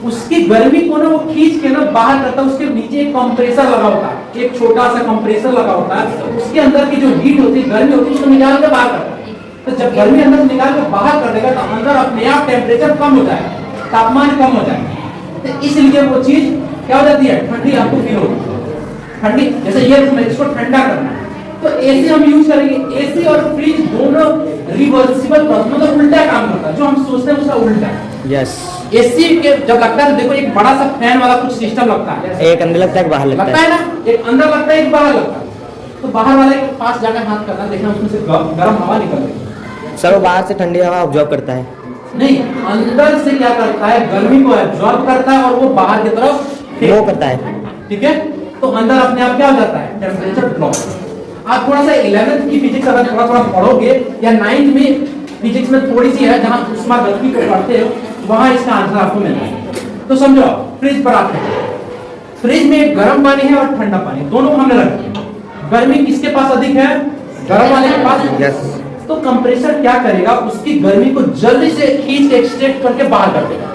उसकी गर्मी को ना वो खींच के ना बाहर करता है। उसके नीचे एक कंप्रेसर लगा होता है, एक छोटा सा कंप्रेसर लगा होता है। उसके अंदर की जो हीट होती है, गर्मी होती है, उसको निकाल के बाहर करता है। तो जब गर्मी अंदर निकाल के बाहर कर देगा तो अंदर अपने आप टेम्परेचर कम हो जाएगा, तापमान कम हो जाएगा। तो इसलिए वो चीज क्या हो जाती है? ठंडी आपको फील होती है। ठंडी, जैसे ये इसको ठंडा करना है तो एसी हम यूज करेंगे। एसी और फ्रिज दोनों रिवर्सिबल मतलब उल्टा काम करता है, जो हम सोचते हैं उसका उल्टा है। यस। एसी के जब लगता है, देखो एक बड़ा सा फैन वाला कुछ सिस्टम लगता है, एक अंदर लगता है, एक बाहर लगता है ना, एक अंदर लगता है, एक बाहर लगता है। तो बाहर वाले के पास जाकर हाथ करना, देखना उसमें से गर्म हवा निकल रही है। सर वो बाहर से ठंडी हवा ऑब्जॉर्व करता है। नहीं, अंदर से क्या करता है? गर्मी को एब्जॉर्ब करता है और वो बाहर की तरफ वो करता है। ठीक है, तो अंदर अपने आप क्या हो जाता है? Temperature drop. आप थोड़ा सा 11th की फिजिक्स अगर थोड़ा थोड़ा पढ़ोगे, या 9th में फिजिक्स में थोड़ी सी है जहां उष्मागतिकी को पढ़ते हो, वहां इसका आंसर आपको मिलता है। तो समझो, फ्रिज पर आते हैं। फ्रिज में गर्म पानी है और ठंडा पानी, दोनों हमने रखे। गर्मी किसके पास अधिक है? गर्म वाले के पास। यस। तो कंप्रेसर क्या करेगा? उसकी गर्मी को जल्दी से खींच के एक्सट्रैक्ट करके बाहर कर देगा।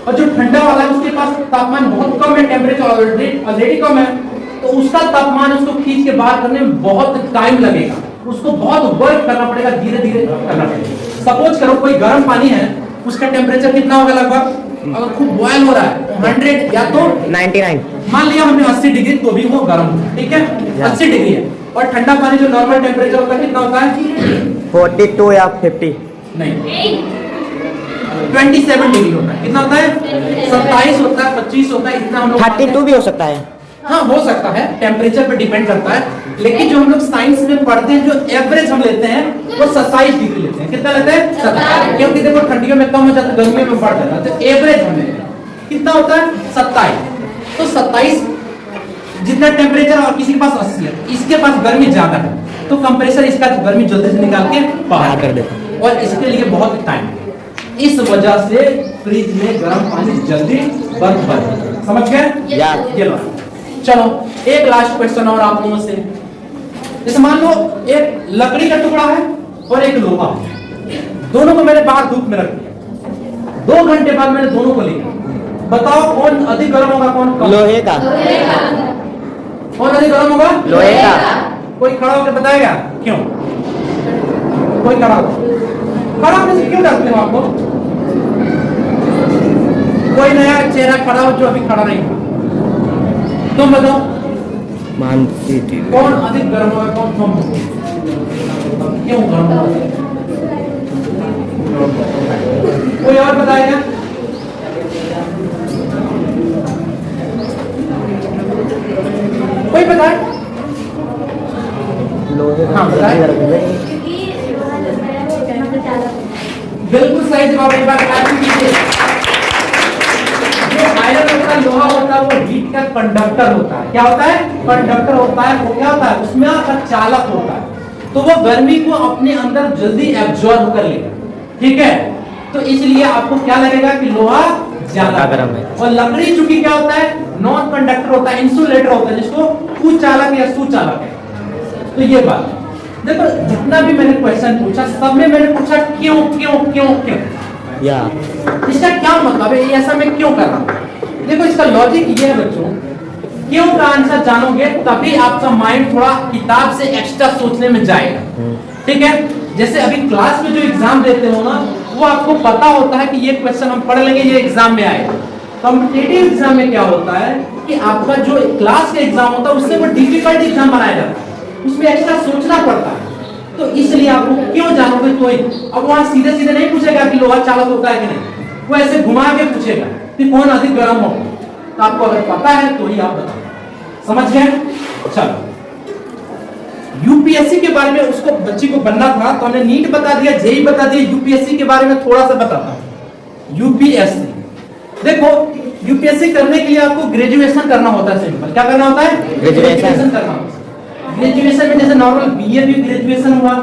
और जो ठंडा वाला है उसके पास तापमान बहुत कम है, टेम्परेचर ऑलरेडी कम है, तो उसका तापमान उसको खींच के बाहर करने में बहुत टाइम लगेगा। उसको बहुत वर्क करना पड़ेगा, धीरे धीरे करना पड़ेगा। सपोज करो कोई गर्म पानी है, उसका टेम्परेचर कितना होगा लगभग? अगर खूब बॉयल हो रहा है 100 या तो 99। मान लिया हमने 80 डिग्री, तो भी वो गर्म है, ठीक है, 80 डिग्री है। और ठंडा पानी जो नॉर्मल टेम्परेचर होता है कितना होता है? 42 या 50। नहीं, 27 डिग्री होता है। कितना होता है? 27 होता है, 25 होता है, इतना हम लोग 32 भी हो सकता है। हाँ हो सकता है, टेम्परेचर पे डिपेंड करता है। लेकिन जो हम लोग साइंस में पढ़ते हैं, जो एवरेज हम लेते हैं वो 27 डिग्री लेते हैं। कितना लेते हैं? 27। क्योंकि देखो ठंडियों में कम हो जाता है, गर्मियों में बढ़ जाता है, तो एवरेज हम लेते हैं। कितना होता है? 27। तो 27 जितना टेम्परेचर और किसी के पास 80 है, इसके पास गर्मी ज्यादा है, तो कंप्रेसर इसका गर्मी जल्दी से निकाल के बाहर कर देता है। और इसके लिए बहुत टाइम, इस वजह से फ्रिज में गर्म पानी जल्दी बर्फ बन जाता है। समझ गए? ये लो, चलो एक लास्ट क्वेश्चन और आप लोगों से। जैसे मान लो एक लकड़ी का टुकड़ा है और एक लोहा है, दोनों को मैंने बाहर धूप में रख दिया, 2 घंटे बाद मैंने दोनों को लिया। बताओ कौन अधिक गर्म होगा, कौन कम? लोहे का। कौन अधिक गर्म होगा? लोहे का। कोई खड़ा होकर बताएगा क्यों? कोई खड़ा होने से क्यों डरते हो आपको? कोई नया चेहरा खड़ा हो जो अभी खड़ा नहीं था, तुम बताओ मानसी थी। कौन अधिक गर्म होगा, कौन कम होगा? क्यों गर्म होगा? कोई और बताएगा? कोई बताए? लोहे का। हाँ बताए। बिल्कुल सही जवाब, एक बार क्लैप कीजिए। जितना लोहा होता है वो हीट का कंडक्टर होता है। क्या होता है? कंडक्टर होता है। वो क्या होता है? उसमें का चालक होता है, तो वो गर्मी को अपने अंदर जल्दी एब्जॉर्ब कर लेगा। ठीक है, तो इसलिए आपको क्या लगेगा कि लोहा ज्यादा गर्म है। और लकड़ी चूंकि क्या होता है? नॉन कंडक्टर होता है, इंसुलेटर होता है, जिसको कुचालक या सुचालक है। तो ये बात देखो, जितना भी मैंने क्वेश्चन पूछा सब में मैंने पूछा क्यों क्यों क्यों क्यों, या इसका क्या मतलब है, ये ऐसा मैं क्यों कर रहा हूं? देखो इसका लॉजिक ये है बच्चों, क्यों का आंसर जानोगे तभी आपका माइंड थोड़ा किताब से एक्स्ट्रा सोचने में जाएगा। ठीक है, जैसे अभी क्लास में जो एग्जाम देते हो ना, वो आपको पता होता है कि ये क्वेश्चन हम पढ़ लेंगे, ये एग्जाम में आएगा। कॉम्पिटिटिव एग्जाम में क्या होता है कि आपका जो क्लास का एग्जाम होता है उससे वो डिफिकल्ट एग्जाम बनाया जाता है, उसमें एक्स्ट्रा सोचना पड़ता है। तो इसलिए आपको क्यों जानोगे तो ही, अब वहां सीधे सीधे नहीं पूछेगा कि लोहा चालक होता है कि नहीं, वो ऐसे घुमा के पूछेगा कि कौन अधिक गर्म हो। तो आपको अगर पता है तो ही आप बताओ। समझ गए? चलो, यूपीएससी के बारे में उसको बच्ची को बनना था तो हमने नीट बता दिया, जेई बता दिया, यूपीएससी के बारे में थोड़ा सा बताता हूं। यूपीएससी देखो, यूपीएससी करने के लिए आपको ग्रेजुएशन करना होता है। सिंपल, क्या करना होता है? ग्रेजुएशन करना होता है। ग्रेजुएशन में जैसे नॉर्मल बीए भी ग्रेजुएशन हुआ,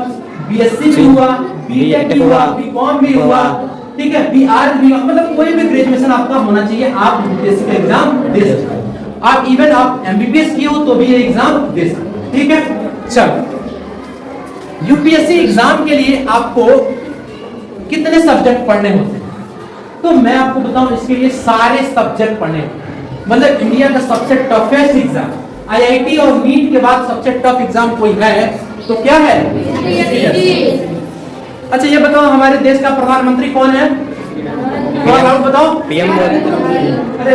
बीएससी भी हुआ, बीटेक भी हुआ, बीकॉम भी हुआ, ठीक है, बीआर भी हुआ, मतलब कोई भी ग्रेजुएशन आपका होना चाहिए, आप यूपीएससी का एग्जाम दे सकते हैं। आप इवन आप एमबीबीएस किए हो तो भी ये एग्जाम दे सकते हैं। ठीक है, चलो, यूपीएससी एग्जाम के लिए आपको कितने सब्जेक्ट पढ़ने होते हैं? तो मैं आपको बताऊं, इसके लिए सारे सब्जेक्ट पढ़ने होते हैं। मतलब इंडिया का सबसे टफेस्ट एग्जाम, आईआईटी और नीट के बाद सबसे टफ एग्जाम कोई है तो क्या है? अच्छा ये बताओ, हमारे देश का प्रधानमंत्री कौन है? कौन बताओ? पीएम मोदी। अरे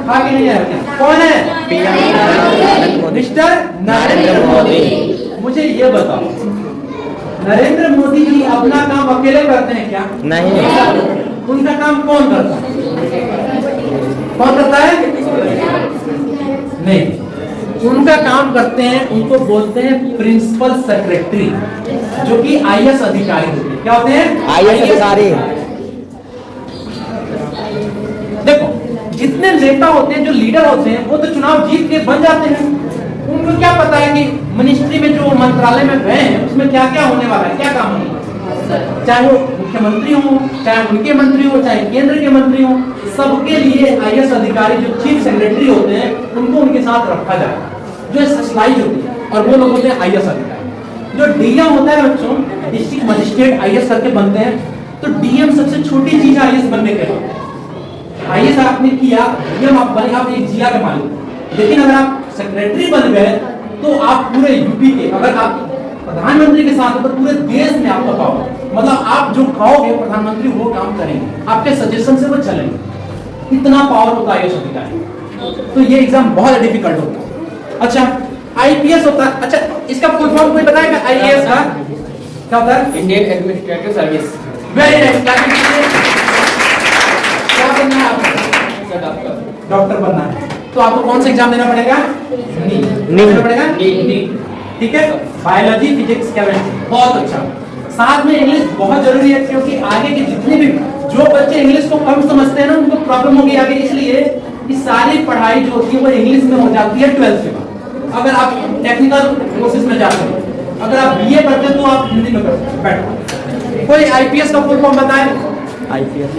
खा के नहीं है, कौन है? PM mister Narendra Modi. मुझे ये बताओ, नरेंद्र मोदी जी अपना काम अकेले करते हैं क्या? नहीं। उनका काम कौन करता है? कौन करता है? नहीं, उनका काम करते हैं, उनको बोलते हैं प्रिंसिपल सेक्रेटरी, जो कि आईएएस अधिकारी होते हैं। क्या होते हैं? आईएएस अधिकारी। देखो, जितने नेता होते हैं, जो लीडर होते हैं, वो तो चुनाव जीत के बन जाते हैं। उनको क्या पता है कि मिनिस्ट्री में जो मंत्रालय में गए हैं उसमें क्या क्या होने वाला है, क्या काम होने वाला है। चाहे वो मुख्यमंत्री हो, चाहे उनके मंत्री हो, चाहे केंद्र के मंत्री हो, सबके लिए आईएएस अधिकारी जो चीफ सेक्रेटरी होते हैं उनको उनके साथ रखा जाए, जो स्पेशलाइज होती है, और वो लोग होते हैं आईएएस अधिकारी। जो डीएम होता है बच्चों, डिस्ट्रिक्ट मजिस्ट्रेट आईएएस करके बनते हैं। तो डीएम सबसे छोटी चीज है आईएएस बनने के बाद। आईएएस आपने किया, डीएम आप बने, आप एक जिला के मालिक। लेकिन अगर आप सेक्रेटरी बन गए तो आप पूरे यूपी के, अगर आप प्रधानमंत्री के साथ तो पूरे देश में आपका पावर, मतलब आप जो कहोगे प्रधानमंत्री वो काम करेंगे, आपके सजेशन से वो चलेंगे। इतना पावर होता है आईएएस अधिकारी। तो ये एग्जाम बहुत डिफिकल्ट होता है। अच्छा, आईपीएस होता है। अच्छा, इसका फुल फॉर्म कोई बताएगा? आईएएस का क्या होता है? Indian administrative service. Very nice. क्या बनना है आपको? डॉक्टर बनना है। तो आपको कौन सा एग्जाम देना पड़ेगा? नीट पड़ेगा। ठीक है, बायोलॉजी, फिजिक्स, केमिस्ट्री, बहुत अच्छा। साथ में इंग्लिश बहुत जरूरी है, क्योंकि आगे के जितने भी जो बच्चे इंग्लिश को कम समझते हैं ना, उनको प्रॉब्लम होगी आगे, इसलिए कि सारी पढ़ाई जो होती है वो इंग्लिश में हो जाती है 12th के बाद। अगर आप टेक्निकल कोर्सेज में जाते हो, अगर आप बीए करते हो तो आप हिंदी में कर सकते हो। बैठो, कोई आईपीएस का फुल फॉर्म बताए? आईपीएस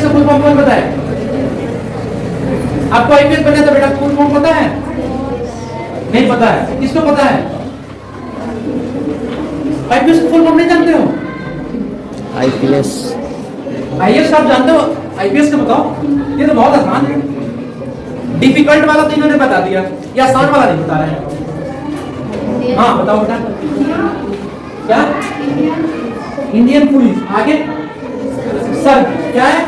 का फुल फॉर्म कौन बताए? आपको आईपीएस बनना था बेटा, फुल फॉर्म पता है? नहीं पता है? किसको पता है? आईपीएस का फुल फॉर्म नहीं जानते हो? आईपीएस आप जानते हो? आईपीएस का बताओ। ये तो बहुत आसान है। डिफिकल्ट वाला तो इन्होंने बता दिया, ये आसान वाला नहीं बता रहे हैं। हाँ बताओ बेटा। क्या? Indian police. आगे सर क्या है?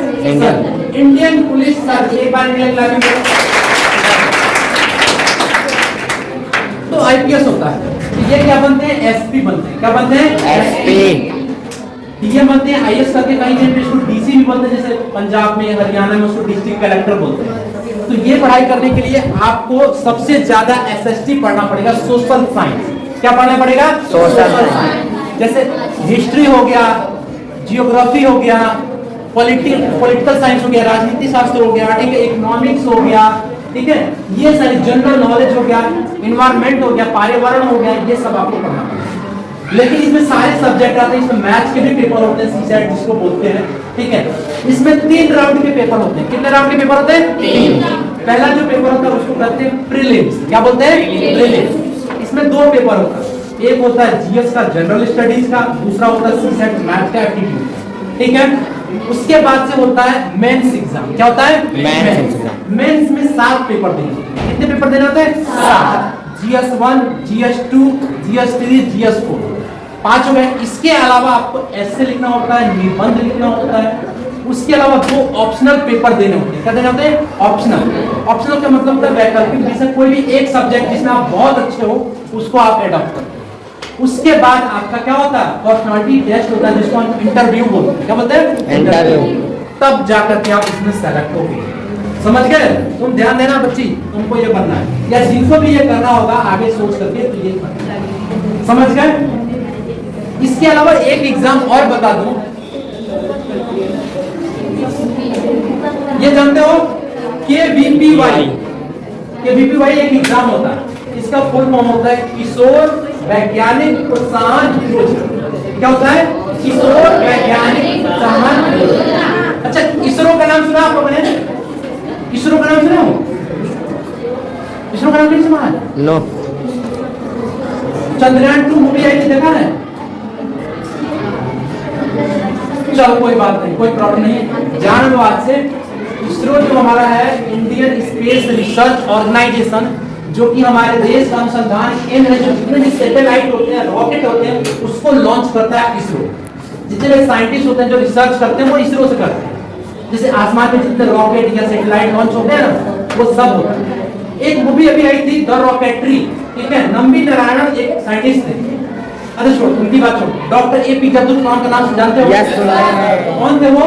Indian police sir. एक बार तो आईपीएस होता है। ये क्या बनते हैं? एसपी बनते हैं। क्या बनते हैं? एसपी। डीएम बनते हैं। आईएएस करके कई जगह पे इसको डीसी भी बोलते हैं, जैसे पंजाब में, हरियाणा में उसको डिस्ट्रिक्ट कलेक्टर बोलते हैं। तो ये पढ़ाई करने के लिए आपको सबसे ज्यादा एसएसटी पढ़ना पड़ेगा, सोशल साइंस। क्या पढ़ना पड़ेगा? Social science. जैसे हिस्ट्री हो गया, जियोग्राफी हो गया, पॉलिटिकल साइंस हो गया, राजनीति शास्त्र हो गया, ठीक है, इकोनॉमिक्स हो गया, ठीक है, ये सारी जनरल नॉलेज हो गया, इन्वायरमेंट हो गया, पर्यावरण हो गया, ये सब आपको पढ़ना है। लेकिन इसमें सारे सब्जेक्ट आते हैं, इसमें मैथ्स के भी पेपर होते हैं, सीसेट जिसको बोलते हैं, ठीक है। इसमें 3 राउंड के पेपर होते हैं। कितने राउंड के पेपर होते हैं? 3। पहला जो पेपर होता है उसको कहते हैं प्रीलिम्स। क्या बोलते हैं? प्रीलिम्स। इसमें 2 पेपर होता है, एक होता है जीएस का, जनरल स्टडीज का, दूसरा होता है सीसेट मैथ का एप्टीट्यूड, ठीक है। उसके बाद से होता है मेंस एग्जाम। क्या होता है? मेंस में 7 पेपर देने होते हैं। कितने पेपर देने होते हैं? 7। GS1, GS2, GS3, GS4, 5 हो गए। इसके अलावा आपको ऐसे लिखना होता है, निबंध लिखना होता है, उसके अलावा 2 ऑप्शनल पेपर देने होते हैं। क्या देने होते हैं? ऑप्शनल। ऑप्शनल का मतलब होता है वैकल्पिक, जैसे कोई भी एक सब्जेक्ट जिसमें आप बहुत अच्छे हो उसको आप एडॉप्ट करो। उसके बाद आपका क्या होता है? पर्सनालिटी टेस्ट होता है, जिसको हम इंटरव्यू बोलते हैं। क्या बोलते हैं? इंटरव्यू। तब जाकर के आप इसमें सेलेक्ट होगे। समझ गए? तुम ध्यान देना बच्ची, तुमको ये बनना है, या जिनको भी ये करना होगा आगे सोच करके तो ये करना है। समझ गए? इसके अलावा एक एग्जाम और बता दूं, ये जानते हो KVPY? KVPY एक एग्जाम होता है, इसका फुल फॉर्म होता है किशोर वैज्ञानिक प्रोत्साहन योजना। क्या होता है? किशोर वैज्ञानिक प्रोत्साहन योजना। अच्छा, इसरो का नाम सुना आप लोगों ने? इसरो का नाम सुना हो? इसरो का नाम नहीं सुना है? नो। चंद्रयान 2 मूवी आई थी, देखा है? चलो कोई बात नहीं, कोई प्रॉब्लम नहीं, जान लो आज से। इसरो जो हमारा है इंडियन स्पेस रिसर्च ऑर्गेनाइजेशन, जो कि हमारे देश का अनुसंधान केंद्र है, जो जितने भी सैटेलाइट होते हैं, रॉकेट होते हैं, उसको लॉन्च करता है इसरो। जितने भी साइंटिस्ट होते हैं जो रिसर्च करते हैं वो इसरो से करते हैं। जैसे आसमान में जितने रॉकेट या सैटेलाइट लॉन्च होते हैं ना, वो सब होता है। एक मूवी अभी आई थी द रॉकेटरी, ठीक है, नंबी नारायणन एक साइंटिस्ट थे। अरे छोड़, उनकी बात छोड़, डॉक्टर APJ अब्दुल कलाम का नाम जानते हो? यस, सुना है। कौन थे वो?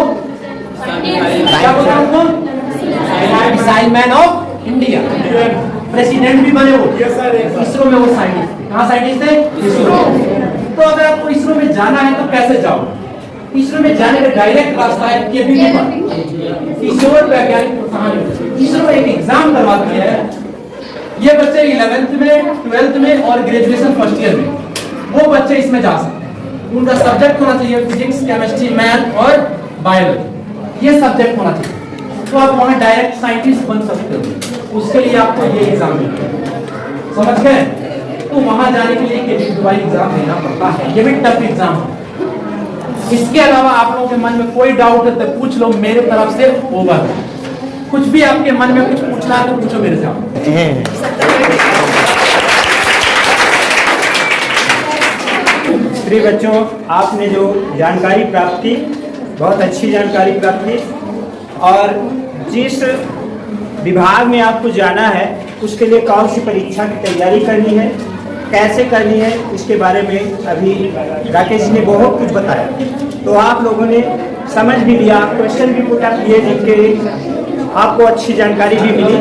क्या बोलते हैं उनको? Missile man of India, president भी बने वो। इसरो में वो साइंटिस्ट थे। कहाँ साइंटिस्ट थे? इसरो। तो अगर आपको इसरो में जाना है तो कैसे जाओ? इसरो में जाने का डायरेक्ट रास्ता है KVPY, किशोर वैज्ञानिक प्रोत्साहन योजना। इसरो एक एग्जाम करवाती है, ये बच्चे 11th में, 12th में और ग्रेजुएशन फर्स्ट ईयर में, वो बच्चे इसमें जा सकते हैं। उनका सब्जेक्ट होना चाहिए फिजिक्स, केमिस्ट्री, मैथ और बायोलॉजी, ये सब्जेक्ट होना चाहिए। तो आप वहाँ डायरेक्ट साइंटिस्ट बन सकते हो, उसके लिए आपको ये एग्जाम मिलता है। समझ गए? तो वहाँ जाने के लिए KVPY एग्जाम देना पड़ता है, ये भी टफ एग्जाम है। इसके अलावा आप लोगों के मन में कोई डाउट है तो पूछ लो, मेरे तरफ से ओवर। कुछ भी आपके मन में कुछ पूछना है तो पूछो मेरे से। प्रिय बच्चों, आपने जो जानकारी प्राप्त की, बहुत अच्छी जानकारी प्राप्त की, और जिस विभाग में आपको जाना है उसके लिए कौन सी परीक्षा की तैयारी करनी है, कैसे करनी है, इसके बारे में अभी राकेश जी ने बहुत कुछ बताया। तो आप लोगों ने समझ भी लिया, क्वेश्चन भी पुट अप किए, जिनके आपको अच्छी जानकारी भी मिली।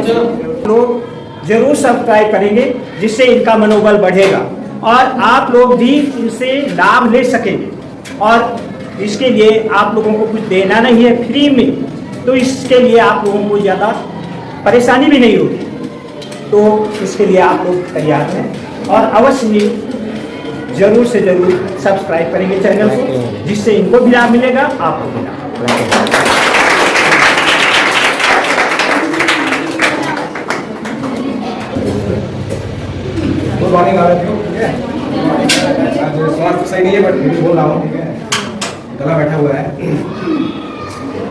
लोग जरूर सब्सक्राइब करेंगे, जिससे इनका मनोबल बढ़ेगा और आप लोग भी इनसे लाभ ले सकेंगे। और इसके लिए आप लोगों को कुछ देना नहीं है, फ्री में, तो इसके लिए आप लोगों को ज़्यादा परेशानी भी नहीं होगी। तो इसके लिए आप लोग तैयार हैं और अवश्य ही जरूर से जरूर सब्सक्राइब करेंगे चैनल को, जिससे इनको भी लाभ मिलेगा, आपको भी लाभ। गुड मॉर्निंग आरती हो, ठीक है। आज स्वास्थ्य सही नहीं है बट फिर भी बोल रहा हूँ, ठीक है, गला बैठा हुआ है।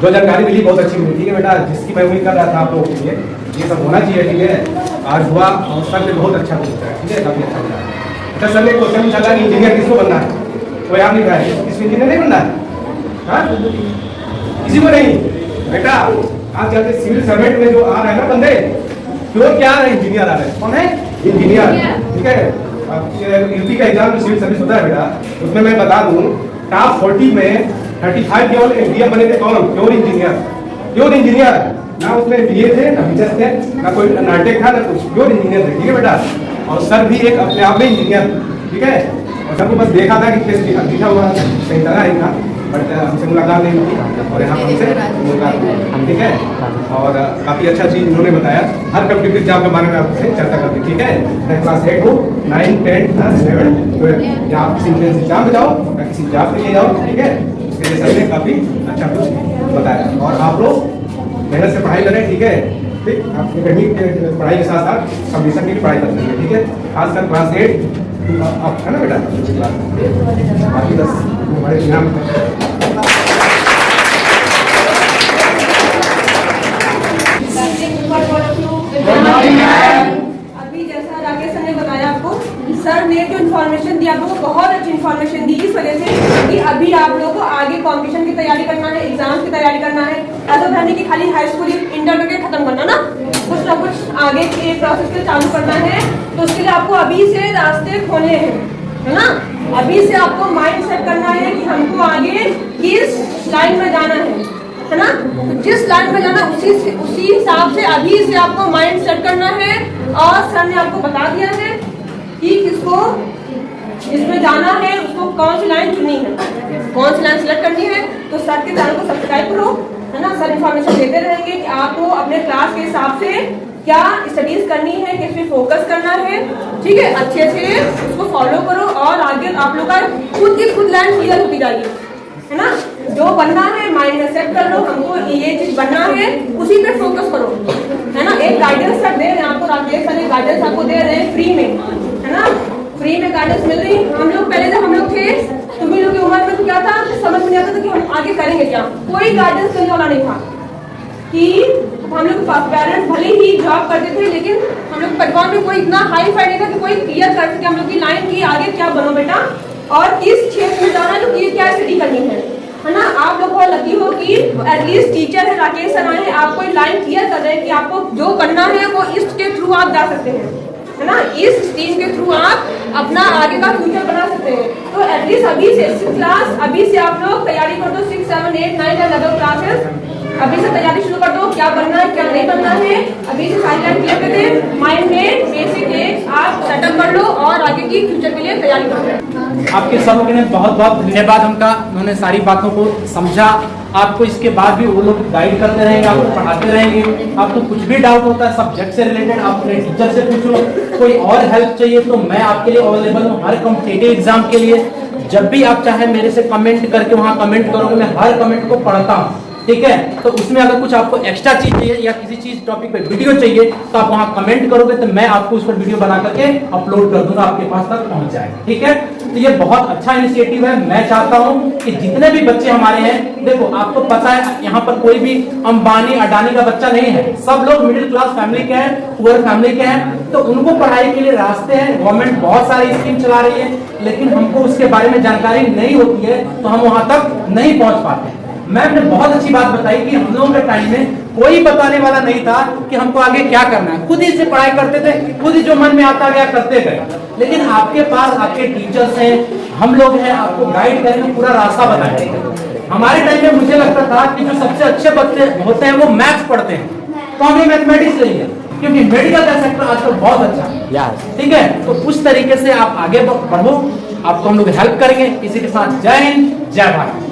जो जानकारी मिली बहुत अच्छी मिली, ठीक है बेटा, जिसकी मैं उम्मीद कर रहा था आप लोगों के लिए ये सब होना चाहिए, ठीक है। आज हुआ और सर ने बहुत अच्छा पूछा है, ठीक है, काफी अच्छा लगा। अच्छा, सर ने क्वेश्चन पूछा था कि इंजीनियर किसको बनना है, तो आप नहीं कहा किसको इंजीनियर नहीं बनना है? हाँ, किसी को नहीं बेटा। आज चलते सिविल सर्वेंट में जो आ रहे हैं ना बंदे, तो क्या आ रहे हैं? इंजीनियर आ रहे हैं। कौन है? इंजीनियर, ठीक है। यूपी का एग्जाम जो सिविल सर्विस होता है बेटा, उसमें मैं बता दूं टॉप 40 में 35 केवल इंडिया बने थे। कौन? Pure engineer. प्योर इंजीनियर, ना उसमें BA थे, ना BTech थे, ना कोई नाटेक था, ना कुछ, प्योर इंजीनियर थे, ठीक है बेटा। और सर भी एक अपने आप में इंजीनियर, ठीक है। और सर को बस देखा था कि केस लिखा हुआ कहीं लगा नहीं था, बट हमसे मुलाकात नहीं हुई और यहाँ हमसे मुलाकात हुई, ठीक है। और काफ़ी अच्छा चीज़ उन्होंने बताया, हर कम्पिटिटिव एग्जाम के बारे में आपसे चर्चा करते, ठीक है। मैं क्लास 8 हो, 9, 10, 11, तो या आप किसी इंट्रेंस एग्जाम में जाओ या किसी जॉब के लिए जाओ, ठीक है। उसके लिए सर ने काफ़ी अच्छा कुछ बताया और आप लोग मेहनत से पढ़ाई करें, ठीक है। ठीक, आप एकेडमिक पढ़ाई के साथ साथ कंपटीशन की भी पढ़ाई करते हैं, ठीक है। खासकर क्लास 8 आप है ना बेटा, बाकी 10 हमारे इनाम। अभी जैसा राकेश सर ने बताया आपको, सर ने जो इन्फॉर्मेशन दी आपको बहुत अच्छी इन्फॉर्मेशन दी, इस वजह से कि अभी आप लोगों को आगे कंपटीशन की तैयारी करना है, एग्जाम्स की तैयारी करना है। ऐसा रहने की खाली हाई स्कूल इंटर करके खत्म करना ना, कुछ ना कुछ आगे के प्रोसेस के चालू करना है। तो उसके लिए आपको अभी से रास्ते खोले हैं, है ना। अभी से आपको माइंड सेट करना है कि हमको आगे किस लाइन में जाना है ना। तो जिस लाइन में जाना उसी हिसाब से अभी से आपको माइंड सेट करना है। और सर ने आपको बता दिया है कि किसको जिसमें जाना है उसको कौन सी लाइन चुनी है, कौन सी लाइन सेलेक्ट करनी है। तो सर के चैनल को सब्सक्राइब करो, है ना। सर इन्फॉर्मेशन देते रहेंगे कि आपको अपने क्लास के हिसाब से क्या स्टडीज करनी है, किस पे फोकस करना है, ठीक है। अच्छे से उसको फॉलो करो और आगे आप लोग का खुद की खुद लाइन क्लियर होती जाएगी, है ना। जो बनना है माइंड में सेट कर लो, हमको ये चीज बनना है, उसी पे फोकस करो, है ना। एक गाइडेंस सर दे रहे हैं आपको, राकेश सर गाइडेंस आपको दे रहे हैं फ्री में, है ना। फ्री में गाइडेंस मिल रही। हम लोग पहले जब हम लोग थे तुम्हें लोग की उम्र में तो क्या था, समझ में नहीं आता था कि हम आगे करेंगे क्या। कोई गाइडेंस देने वाला नहीं था कि हम लोग पेरेंट्स भले ही जॉब करते थे, लेकिन हम लोग परिवार में कोई इतना हाई फाई नहीं था कि कोई क्लियर कर सके हम लोग की लाइन की आगे क्या बनो बेटा और किस क्षेत्र में जाना है, तो ये क्या स्टडी करनी है ना। आप लोग बहुत लकी हो कि एटलीस्ट टीचर है राकेश सर आए, आपको लाइन क्लियर कर रहे हैं कि आपको जो करना है वो इसके थ्रू आप जा सकते हैं, है ना। इस स्ट्रीम के थ्रू आप अपना आगे का फ्यूचर बना सकते हैं। तो एटलीस्ट अभी से 6th क्लास अभी से आप लोग तैयारी कर दो। 6, 7, 8, 9 और 11 क्लासेस अभी से तैयारी शुरू कर दो। क्या बनना है क्या नहीं बनना है अभी से सारी लाइन क्लियर कर दे। माइंड में बेसिक आप सेटअप कर लो और आगे की फ्यूचर के लिए तैयारी करो। आपके सब लोगों ने बहुत बहुत धन्यवाद उनका, उन्होंने सारी बातों को समझा। आपको इसके बाद भी वो लोग गाइड करते रहेंगे, आपको पढ़ाते रहेंगे। आपको कुछ भी डाउट होता है सब्जेक्ट से रिलेटेड आप अपने टीचर से पूछ लो। कोई और हेल्प चाहिए तो मैं आपके लिए अवेलेबल हूँ हर कॉम्पिटिटिव एग्जाम के लिए। जब भी आप चाहे मेरे से कमेंट करके वहाँ कमेंट करोगे, मैं हर कमेंट को पढ़ता हूँ, ठीक है। तो उसमें अगर कुछ आपको एक्स्ट्रा चीज चाहिए या किसी चीज टॉपिक पे वीडियो चाहिए तो आप वहाँ कमेंट करोगे तो मैं आपको उस पर वीडियो बना करके अपलोड कर दूंगा, आपके पास तक पहुंच जाएगा, ठीक है। तो ये बहुत अच्छा इनिशिएटिव है। मैं चाहता हूँ कि जितने भी बच्चे हमारे हैं, देखो आपको पता है यहाँ पर कोई भी अंबानी अडानी का बच्चा नहीं है, सब लोग मिडिल क्लास फैमिली के हैं, पुअर फैमिली के हैं। तो उनको पढ़ाई के लिए रास्ते हैं, गवर्नमेंट बहुत सारी स्कीम चला रही है, लेकिन हमको उसके बारे में जानकारी नहीं होती है तो हम वहां तक नहीं पहुंच पाते। मैम ने बहुत अच्छी बात बताई कि हम लोगों के टाइम में कोई बताने वाला नहीं था कि हमको आगे क्या करना है, खुद ही से पढ़ाई करते थे, खुद ही जो मन में आता गया करते गए। लेकिन आपके पास आपके टीचर्स हैं, हम लोग हैं, आपको गाइड करके पूरा रास्ता बताएंगे। हमारे टाइम में मुझे लगता था कि जो सबसे अच्छे बच्चे होते हैं वो मैथ्स पढ़ते हैं, तो हमें मैथमेटिक्स लेंगे क्योंकि मेडिकल का सेक्टर आजकल बहुत अच्छा है, ठीक है। तो उस तरीके से आप आगे बढ़ो, आपको हम लोग हेल्प करेंगे। इसी के साथ जय हिंद, जय भारत।